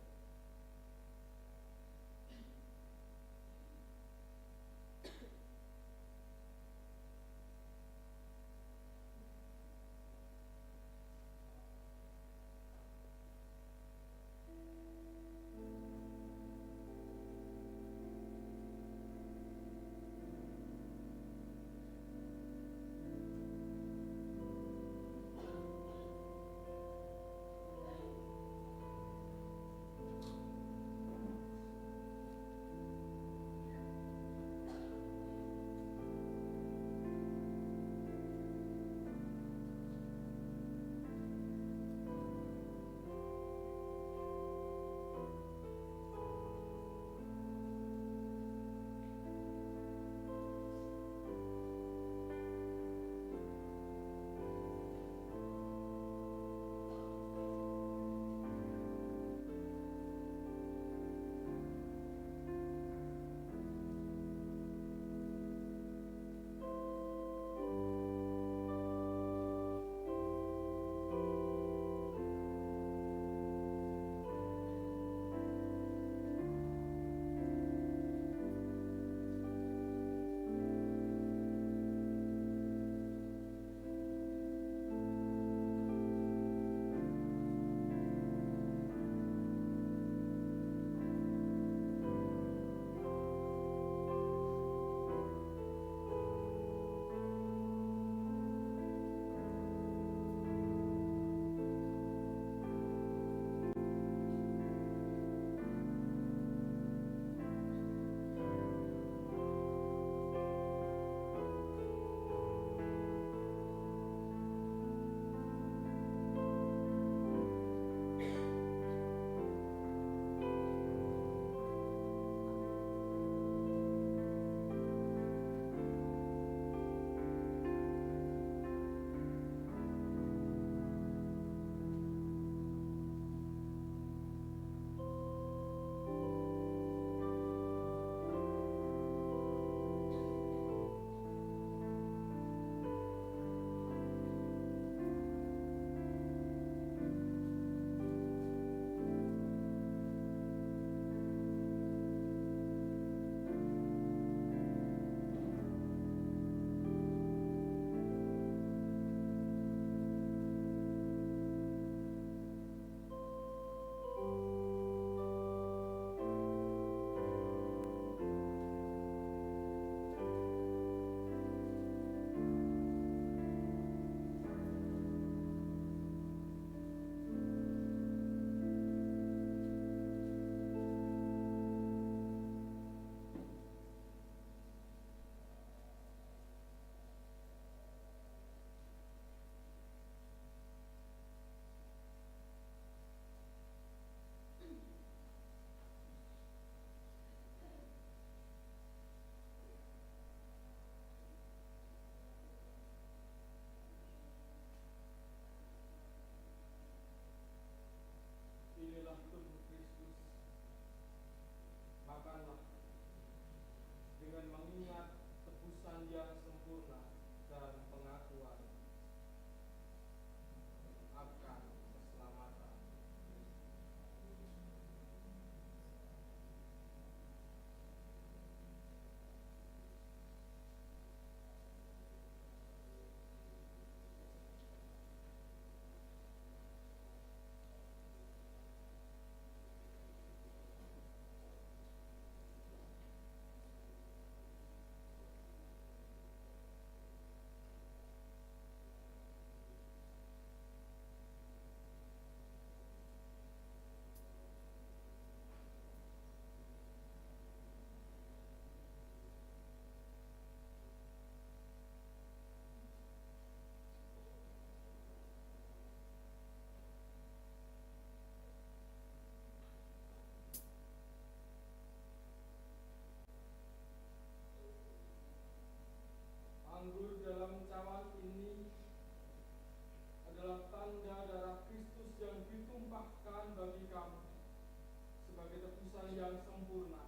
penebusan yang sempurna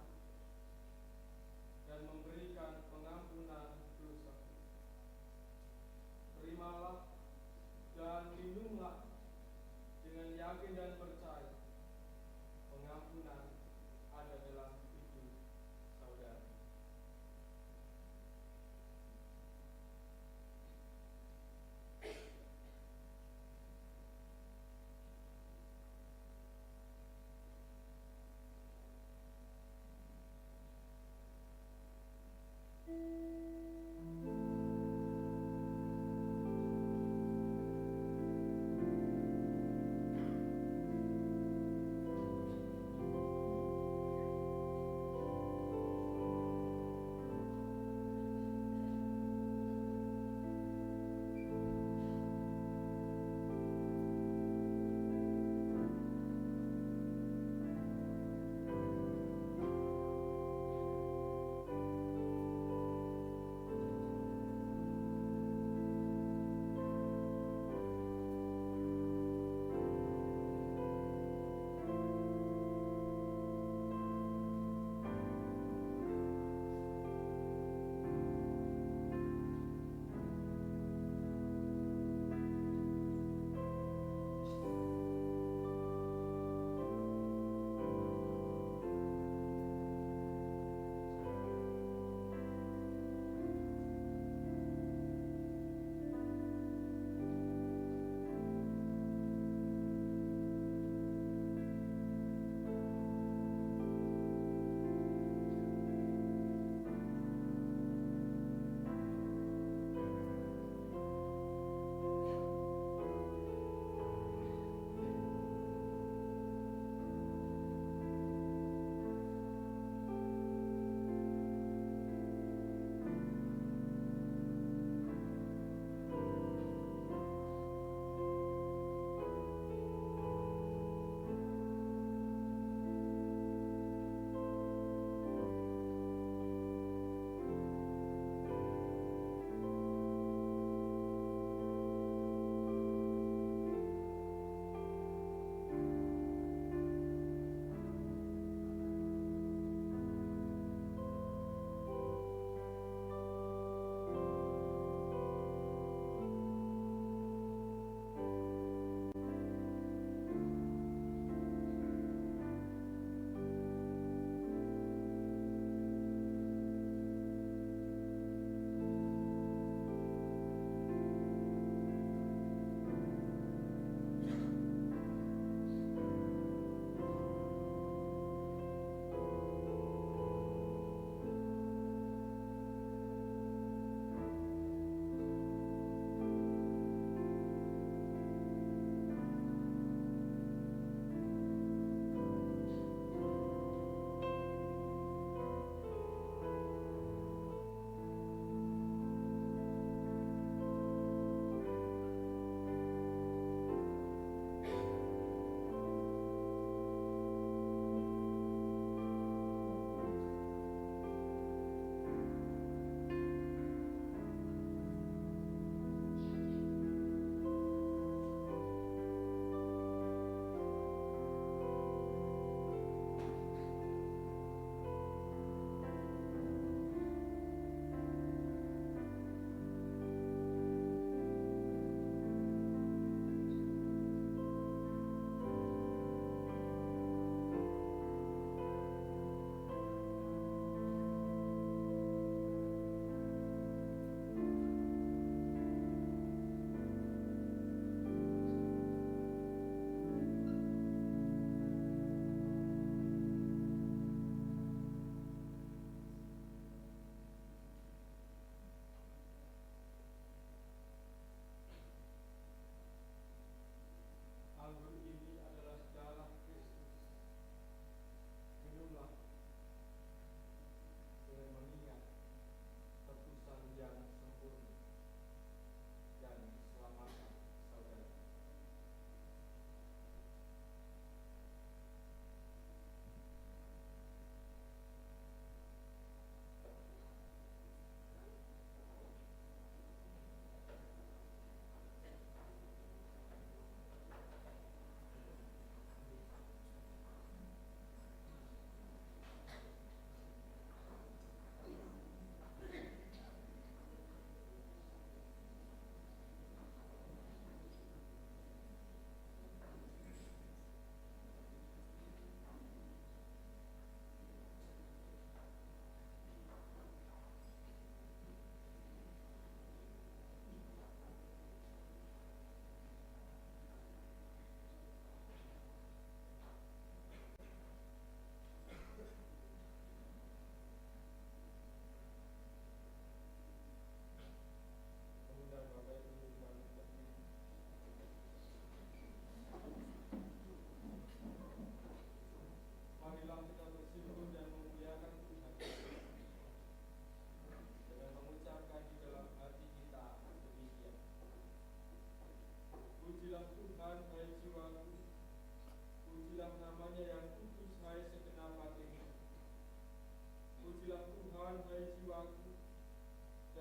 dan memberikan pengampunan dosa. Terimalah dan lindunglah dengan yakin dan percaya pengampunan ada dalam hidup saudara.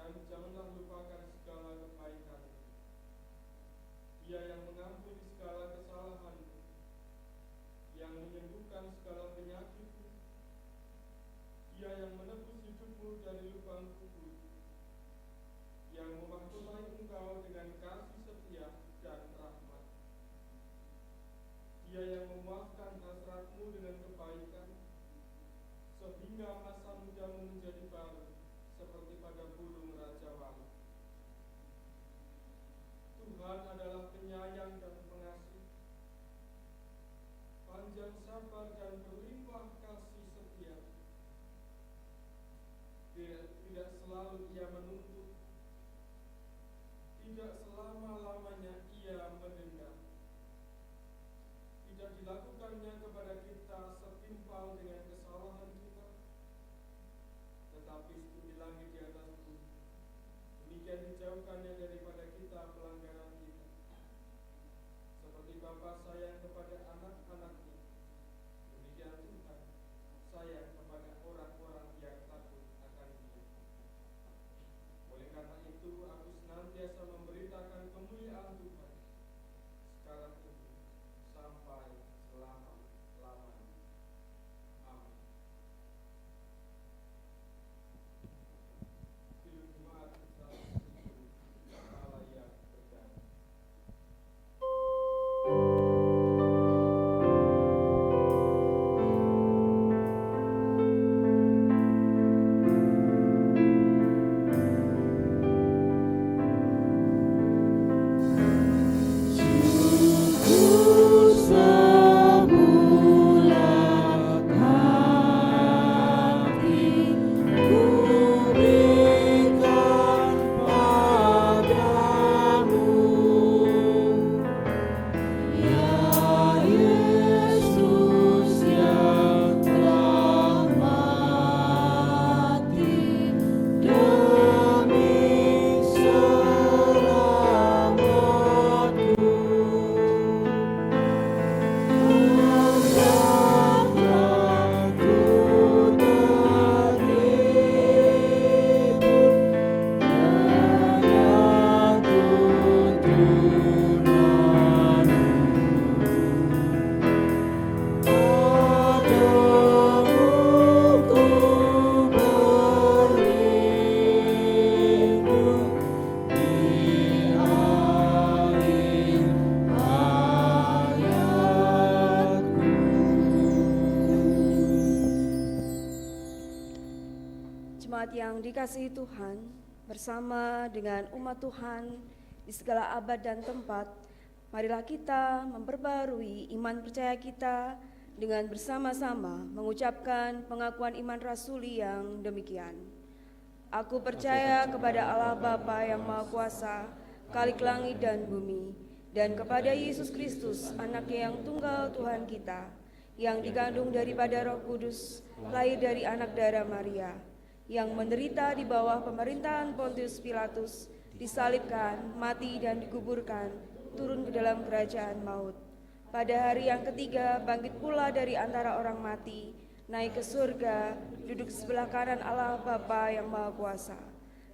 dan janganlah lupakan segala kebaikan. Dia yang mengampuni segala kesalahan, yang menyembuhkan segala penyakit, Dia yang menebus hidupmu dari lubang kubur, yang memahkotai engkau dengan kasih setia dan rahmat. Dia yang memuaskan hasratmu dengan kebaikan, sehingga masa mudamu menjadi baru seperti pada burung Raja Wali. Tuhan adalah penyayang dan pengasih, panjang sabar dan berlimpah kasih setia. Tidak selalu Ia menuntut, tidak selama-lamanya Ia mendendam. Tidak dilakukannya kepada kita setimpal dengan kesalahan kita, tetapi studi langit di atas bumi, demikian dijauhkannya daripada kita pelanggaran kita. Seperti Bapa sayang kepada anak-anaknya, demikian Tuhan sayang kepada orang-orang yang takut akan Dia. Oleh karena itu, aku senantiasa memberitakan kemuliaan Tuhan sekarang ini sampai selama-lamanya. Amin. Hidup jemaat kita Allah yang berdamai. Jemaat yang dikasihi Tuhan, bersama dengan umat Tuhan di segala abad dan tempat, marilah kita memperbarui iman percaya kita dengan bersama-sama mengucapkan pengakuan iman rasuli yang demikian. Aku percaya kepada Allah Bapa yang Maha Kuasa, Khalik langit dan bumi, dan kepada Yesus Kristus, Anaknya yang tunggal Tuhan kita, yang dikandung daripada Roh Kudus, lahir dari anak darah Maria, yang menderita di bawah pemerintahan Pontius Pilatus, disalibkan, mati dan dikuburkan, turun ke dalam kerajaan maut. Pada hari yang ketiga bangkit pula dari antara orang mati, naik ke surga, duduk sebelah kanan Allah Bapa yang Maha Kuasa,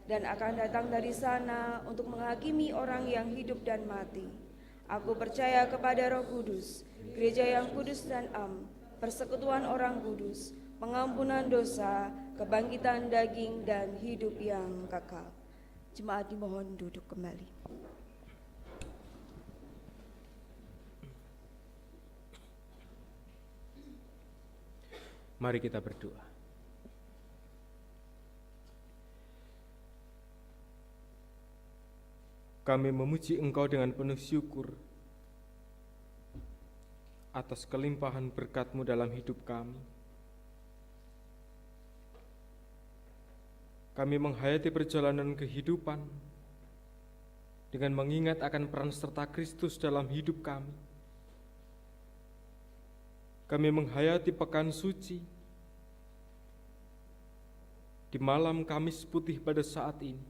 dan akan datang dari sana untuk menghakimi orang yang hidup dan mati. Aku percaya kepada Roh Kudus, gereja yang kudus dan am, persekutuan orang kudus, pengampunan dosa, kebangkitan daging, dan hidup yang kekal. Jemaat dimohon duduk kembali. Mari kita berdoa. Kami memuji Engkau dengan penuh syukur atas kelimpahan berkat-Mu dalam hidup kami. Kami menghayati perjalanan kehidupan dengan mengingat akan peran serta Kristus dalam hidup kami. Kami menghayati pekan suci di malam Kamis putih pada saat ini.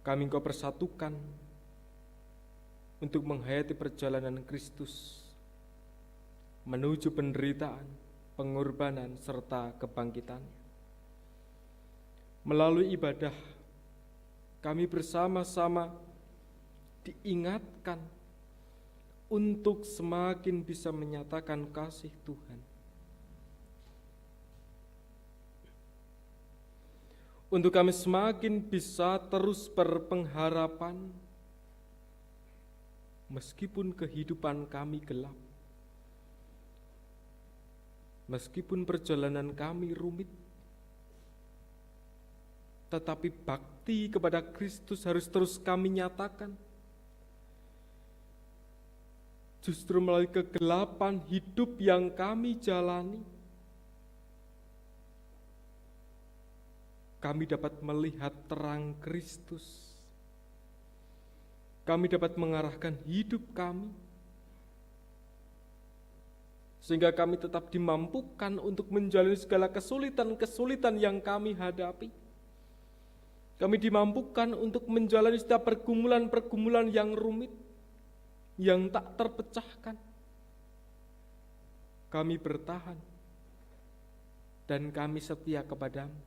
Kami Engkau persatukan untuk menghayati perjalanan Kristus menuju penderitaan, pengorbanan, serta kebangkitannya. melalui ibadah, kami bersama-sama diingatkan untuk semakin bisa menyatakan kasih Tuhan. Untuk kami semakin bisa terus berpengharapan meskipun kehidupan kami gelap, meskipun perjalanan kami rumit, tetapi bakti kepada Kristus harus terus kami nyatakan. Justru melalui kegelapan hidup yang kami jalani, kami dapat melihat terang Kristus. Kami dapat mengarahkan hidup kami, sehingga kami tetap dimampukan untuk menjalani segala kesulitan-kesulitan yang kami hadapi. Kami dimampukan untuk menjalani setiap pergumulan-pergumulan yang rumit, yang tak terpecahkan. Kami bertahan, dan kami setia kepadamu.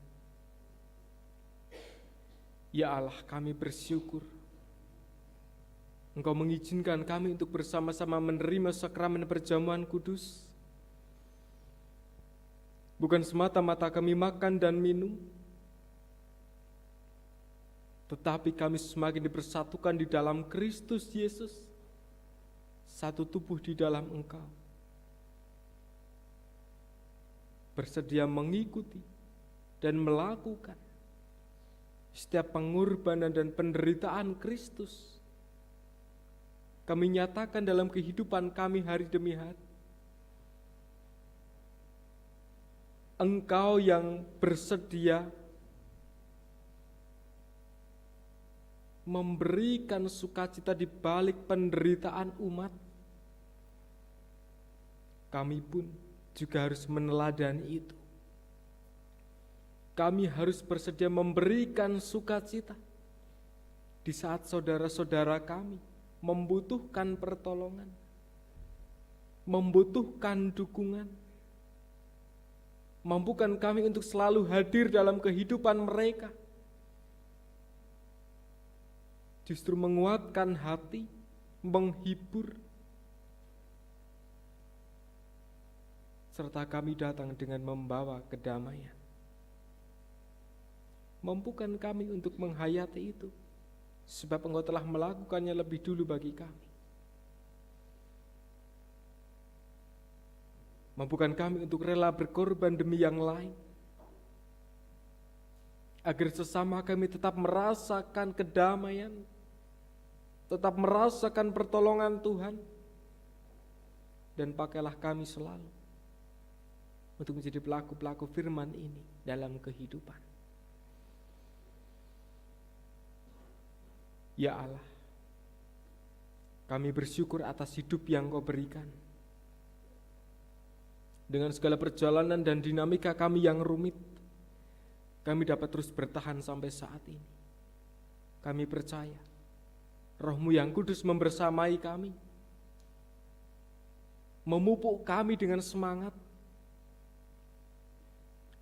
Ya Allah, kami bersyukur Engkau mengizinkan kami untuk bersama-sama menerima sakramen perjamuan kudus. Bukan semata-mata kami makan dan minum, tetapi kami semakin dipersatukan di dalam Kristus Yesus, satu tubuh di dalam Engkau. Bersedia mengikuti dan melakukan setiap pengorbanan dan penderitaan Kristus. Kami nyatakan dalam kehidupan kami hari demi hari. Engkau yang bersedia memberikan sukacita di balik penderitaan umat. Kami pun juga harus meneladani itu. Kami harus bersedia memberikan sukacita di saat saudara-saudara kami membutuhkan pertolongan, membutuhkan dukungan. Mampukan kami untuk selalu hadir dalam kehidupan mereka, justru menguatkan hati, menghibur, serta kami datang dengan membawa kedamaian. Mampukan kami untuk menghayati itu, sebab Engkau telah melakukannya lebih dulu bagi kami. Mampukan kami untuk rela berkorban demi yang lain, agar sesama kami tetap merasakan kedamaian, tetap merasakan pertolongan Tuhan, dan pakailah kami selalu untuk menjadi pelaku-pelaku firman ini dalam kehidupan. Ya Allah, kami bersyukur atas hidup yang Kau berikan. Dengan segala perjalanan dan dinamika kami yang rumit, kami dapat terus bertahan sampai saat ini. Kami percaya Roh-Mu yang kudus membersamai kami, memupuk kami dengan semangat,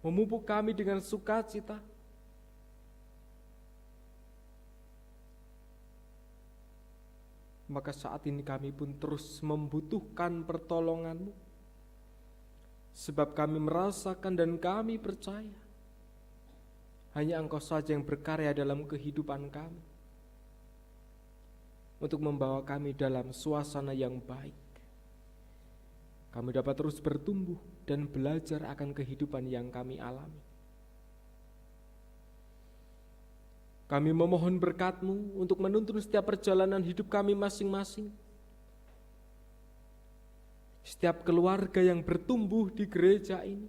memupuk kami dengan sukacita. Maka saat ini kami pun terus membutuhkan pertolongan-Mu, sebab kami merasakan dan kami percaya hanya Engkau saja yang berkarya dalam kehidupan kami, untuk membawa kami dalam suasana yang baik. Kami dapat terus bertumbuh dan belajar akan kehidupan yang kami alami. Kami memohon berkat-Mu untuk menuntun setiap perjalanan hidup kami masing-masing. Setiap keluarga yang bertumbuh di gereja ini,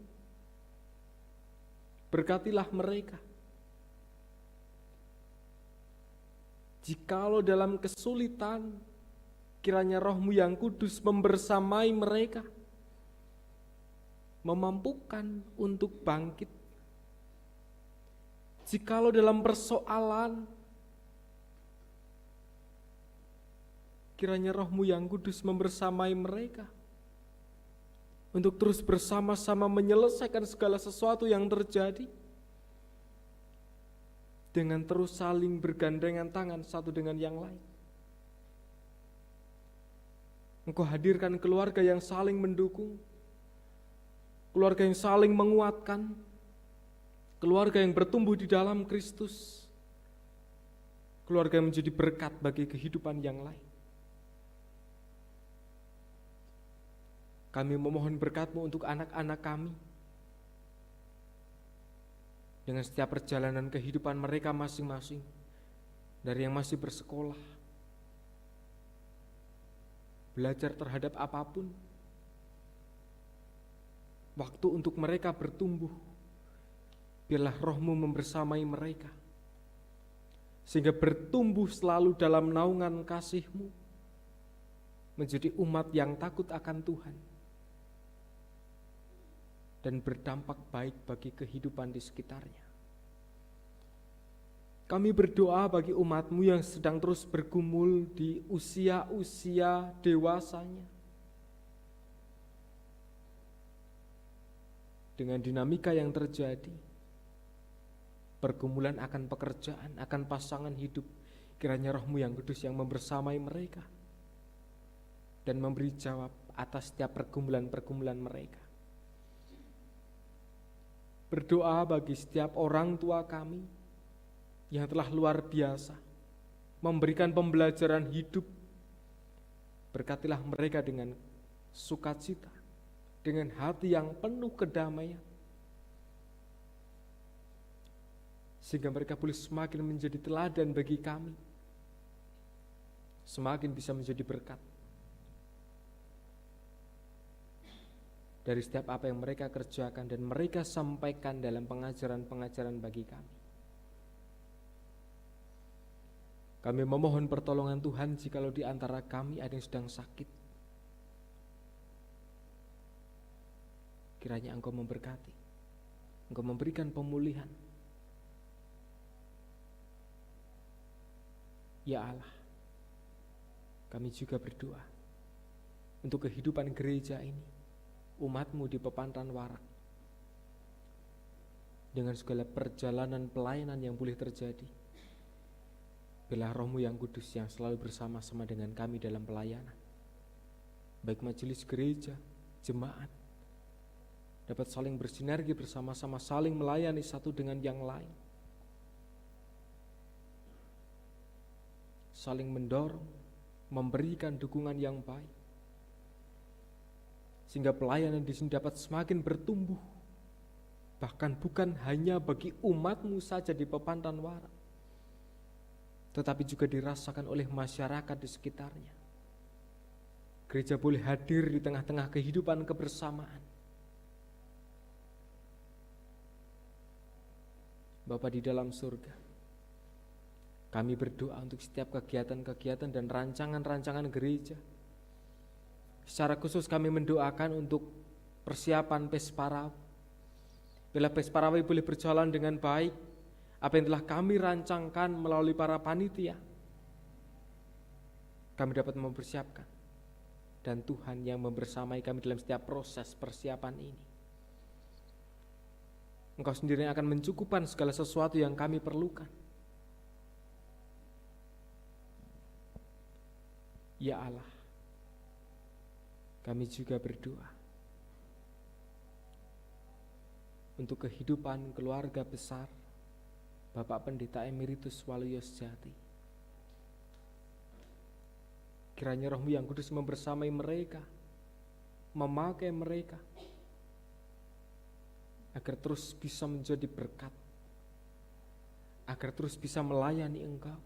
berkatilah mereka. Jikalau dalam kesulitan, kiranya Roh-Mu yang kudus membersamai mereka, memampukan untuk bangkit. Jikalau dalam persoalan, kiranya Roh-Mu yang kudus membersamai mereka untuk terus bersama-sama menyelesaikan segala sesuatu yang terjadi, dengan terus saling bergandengan tangan satu dengan yang lain. Engkau hadirkan keluarga yang saling mendukung, keluarga yang saling menguatkan, keluarga yang bertumbuh di dalam Kristus, keluarga yang menjadi berkat bagi kehidupan yang lain. Kami memohon berkat-Mu untuk anak-anak kami, dengan setiap perjalanan kehidupan mereka masing-masing, dari yang masih bersekolah, belajar terhadap apapun, waktu untuk mereka bertumbuh, biarlah Roh-Mu membersamai mereka, sehingga bertumbuh selalu dalam naungan kasih-Mu, menjadi umat yang takut akan Tuhan, dan berdampak baik bagi kehidupan di sekitarnya. Kami berdoa bagi umat-Mu yang sedang terus bergumul di usia-usia dewasanya, dengan dinamika yang terjadi, pergumulan akan pekerjaan, akan pasangan hidup, kiranya Roh-Mu yang kudus yang membersamai mereka, dan memberi jawab atas setiap pergumulan-pergumulan mereka. Berdoa bagi setiap orang tua kami yang telah luar biasa memberikan pembelajaran hidup. Berkatilah mereka dengan sukacita, dengan hati yang penuh kedamaian, sehingga mereka boleh semakin menjadi teladan bagi kami, semakin bisa menjadi berkat dari setiap apa yang mereka kerjakan dan mereka sampaikan dalam pengajaran-pengajaran bagi kami. Kami memohon pertolongan Tuhan jikalau di antara kami ada yang sedang sakit. Kiranya Engkau memberkati, Engkau memberikan pemulihan. Ya Allah, kami juga berdoa untuk kehidupan gereja ini, umat-Mu di Pepantan Warak, dengan segala perjalanan pelayanan yang boleh terjadi. Biarlah Roh-Mu yang kudus yang selalu bersama-sama dengan kami dalam pelayanan, baik majelis gereja, jemaat, dapat saling bersinergi bersama-sama, saling melayani satu dengan yang lain, saling mendorong, memberikan dukungan yang baik, sehingga pelayanan di sini dapat semakin bertumbuh, bahkan bukan hanya bagi umat-Mu saja di Pepantan Warak, tetapi juga dirasakan oleh masyarakat di sekitarnya. Gereja boleh hadir di tengah-tengah kehidupan kebersamaan. Bapa di dalam surga, kami berdoa untuk setiap kegiatan-kegiatan dan rancangan-rancangan gereja. Secara khusus kami mendoakan untuk persiapan Pesparawi. Bila Pesparawi boleh berjalan dengan baik, apa yang telah kami rancangkan melalui para panitia, kami dapat mempersiapkan, dan Tuhan yang membersamai kami dalam setiap proses persiapan ini. Engkau sendiri yang akan mencukupkan segala sesuatu yang kami perlukan. Ya Allah, kami juga berdoa untuk kehidupan keluarga besar Bapak Pendeta Emeritus Waluyo Sejati. Kiranya Roh-Mu yang kudus membersamai mereka, memakai mereka, agar terus bisa menjadi berkat, agar terus bisa melayani Engkau,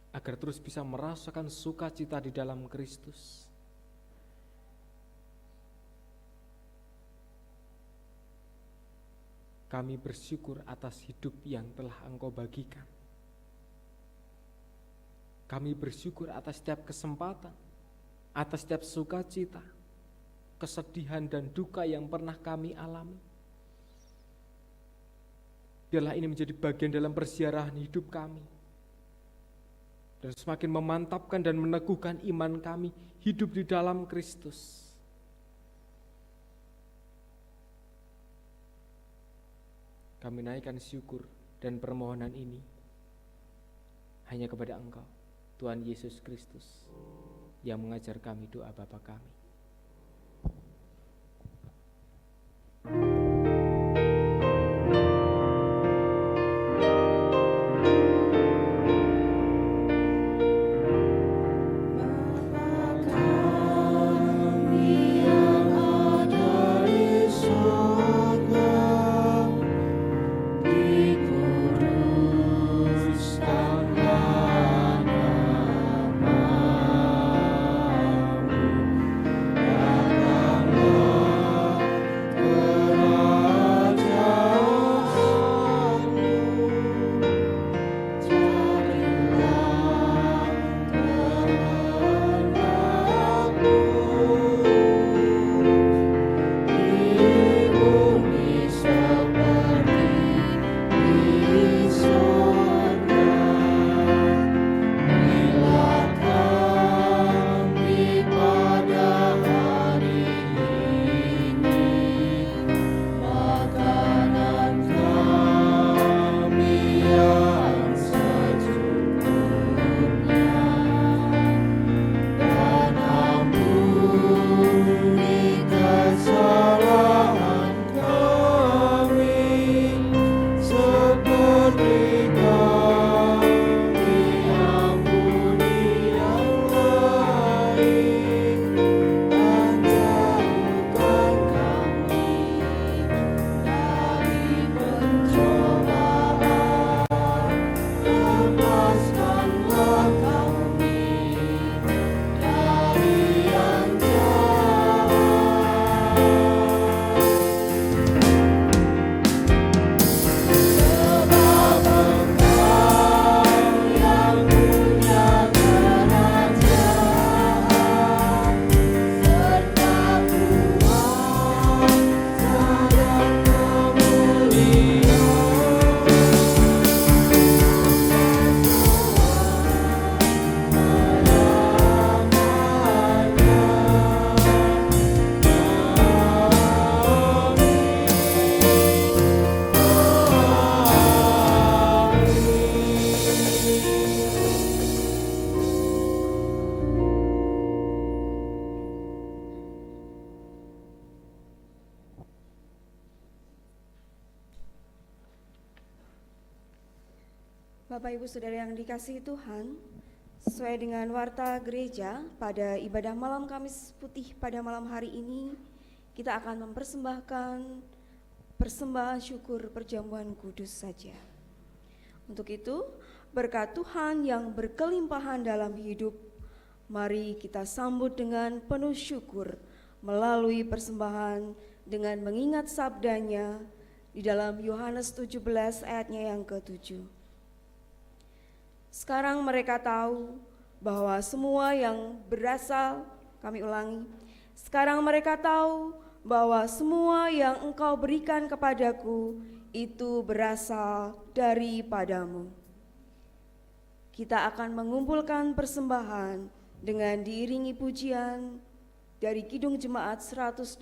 agar terus bisa merasakan sukacita di dalam Kristus. Kami bersyukur atas hidup yang telah Engkau bagikan. Kami bersyukur atas setiap kesempatan, atas setiap sukacita, kesedihan dan duka yang pernah kami alami. Biarlah ini menjadi bagian dalam persiaran hidup kami, dan semakin memantapkan dan meneguhkan iman kami hidup di dalam Kristus. kami naikkan syukur dan permohonan ini hanya kepada Engkau, Tuhan Yesus Kristus, yang mengajar kami doa Bapa kami. Bapak Ibu Saudara yang dikasihi Tuhan, sesuai dengan warta gereja pada ibadah malam Kamis Putih pada malam hari ini, kita akan mempersembahkan persembahan syukur perjamuan kudus saja. Untuk itu, berkat Tuhan yang berkelimpahan dalam hidup, mari kita sambut dengan penuh syukur melalui persembahan dengan mengingat sabdanya di dalam Yohanes 17 ayatnya yang ke-7. Sekarang mereka tahu bahwa semua yang berasal, kami ulangi, sekarang mereka tahu bahwa semua yang Engkau berikan kepadaku itu berasal daripadamu. Kita akan mengumpulkan persembahan dengan diiringi pujian dari Kidung Jemaat 183,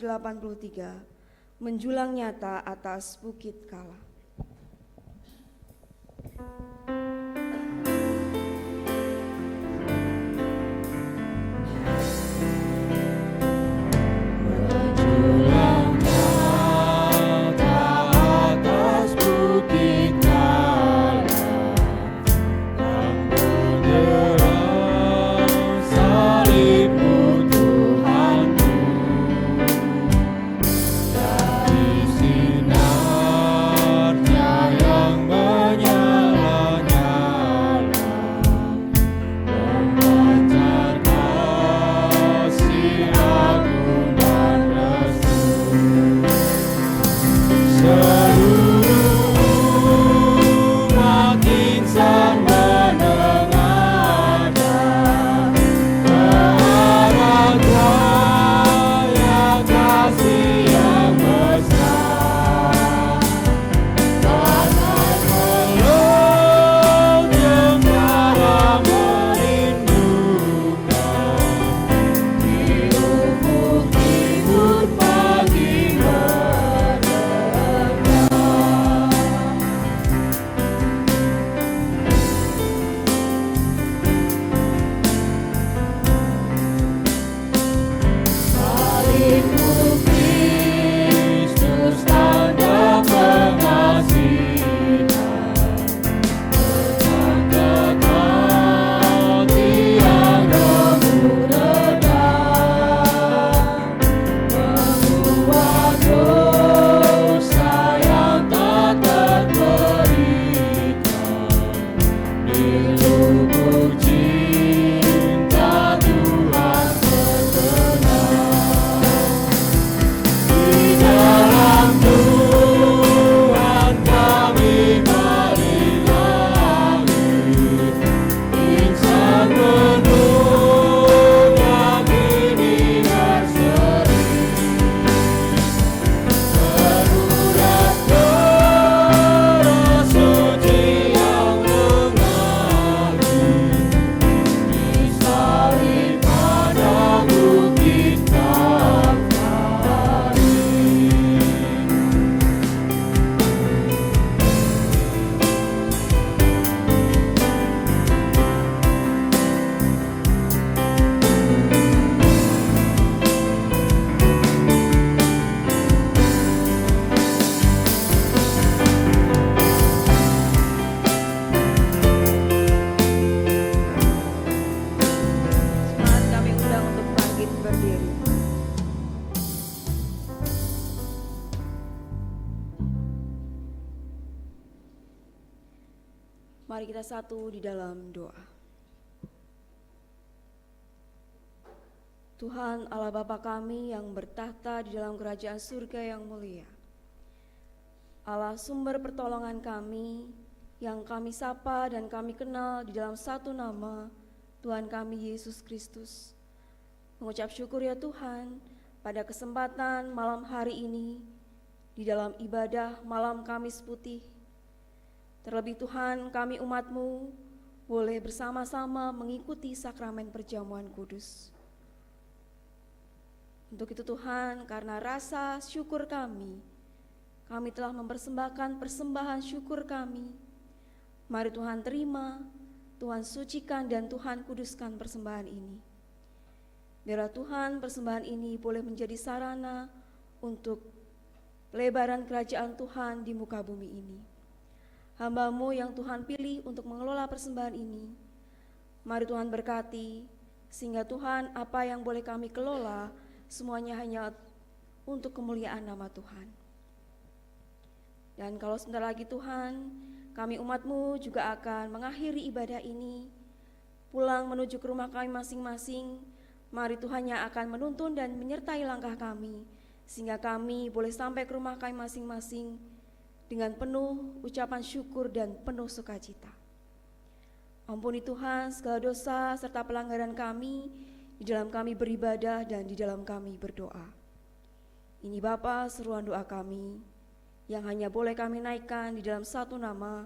menjulang nyata atas Bukit Kala. Sinar Mari kita satu di dalam doa. Tuhan Allah Bapa kami yang bertahta di dalam kerajaan surga yang mulia, Allah sumber pertolongan kami, yang kami sapa dan kami kenal di dalam satu nama, Tuhan kami Yesus Kristus. Mengucap syukur ya Tuhan, pada kesempatan malam hari ini, di dalam ibadah malam Kamis Putih, terlebih Tuhan kami umat-Mu boleh bersama-sama mengikuti sakramen perjamuan kudus. Untuk itu Tuhan, karena rasa syukur kami telah mempersembahkan persembahan syukur kami. Mari Tuhan terima, Tuhan sucikan dan Tuhan kuduskan persembahan ini. Biarlah Tuhan persembahan ini boleh menjadi sarana untuk pelebaran kerajaan Tuhan di muka bumi ini. Hamba-Mu yang Tuhan pilih untuk mengelola persembahan ini, mari Tuhan berkati, sehingga Tuhan apa yang boleh kami kelola, semuanya hanya untuk kemuliaan nama Tuhan. Dan kalau sebentar lagi Tuhan, kami umat-Mu juga akan mengakhiri ibadah ini, pulang menuju ke rumah kami masing-masing. Mari Tuhan yang akan menuntun dan menyertai langkah kami, sehingga kami boleh sampai ke rumah kami masing-masing dengan penuh ucapan syukur dan penuh sukacita. Ampuni Tuhan segala dosa serta pelanggaran kami di dalam kami beribadah dan di dalam kami berdoa. Ini Bapa seruan doa kami yang hanya boleh kami naikkan di dalam satu nama,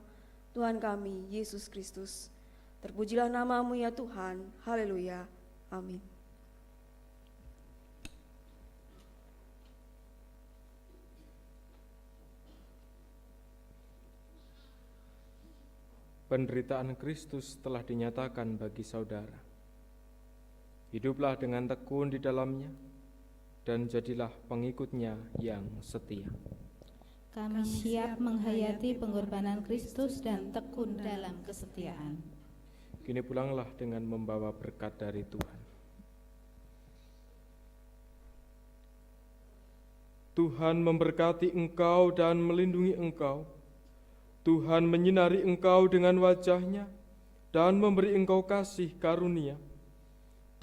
Tuhan kami Yesus Kristus. Terpujilah nama-Mu ya Tuhan. Haleluya. Amin. Penderitaan Kristus telah dinyatakan bagi saudara. Hiduplah dengan tekun di dalamnya, dan jadilah pengikutnya yang setia. Kami siap menghayati pengorbanan Kristus dan tekun dalam kesetiaan. Kini pulanglah dengan membawa berkat dari Tuhan. Tuhan memberkati engkau dan melindungi engkau. Tuhan menyinari engkau dengan wajah-Nya dan memberi engkau kasih karunia.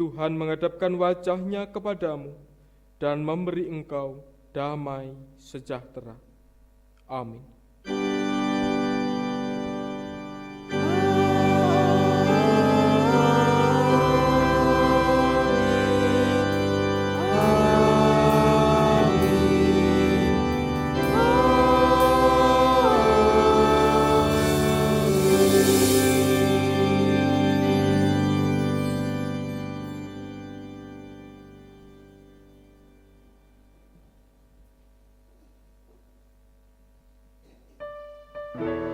Tuhan menghadapkan wajah-Nya kepadamu dan memberi engkau damai sejahtera. Amin. Thank you.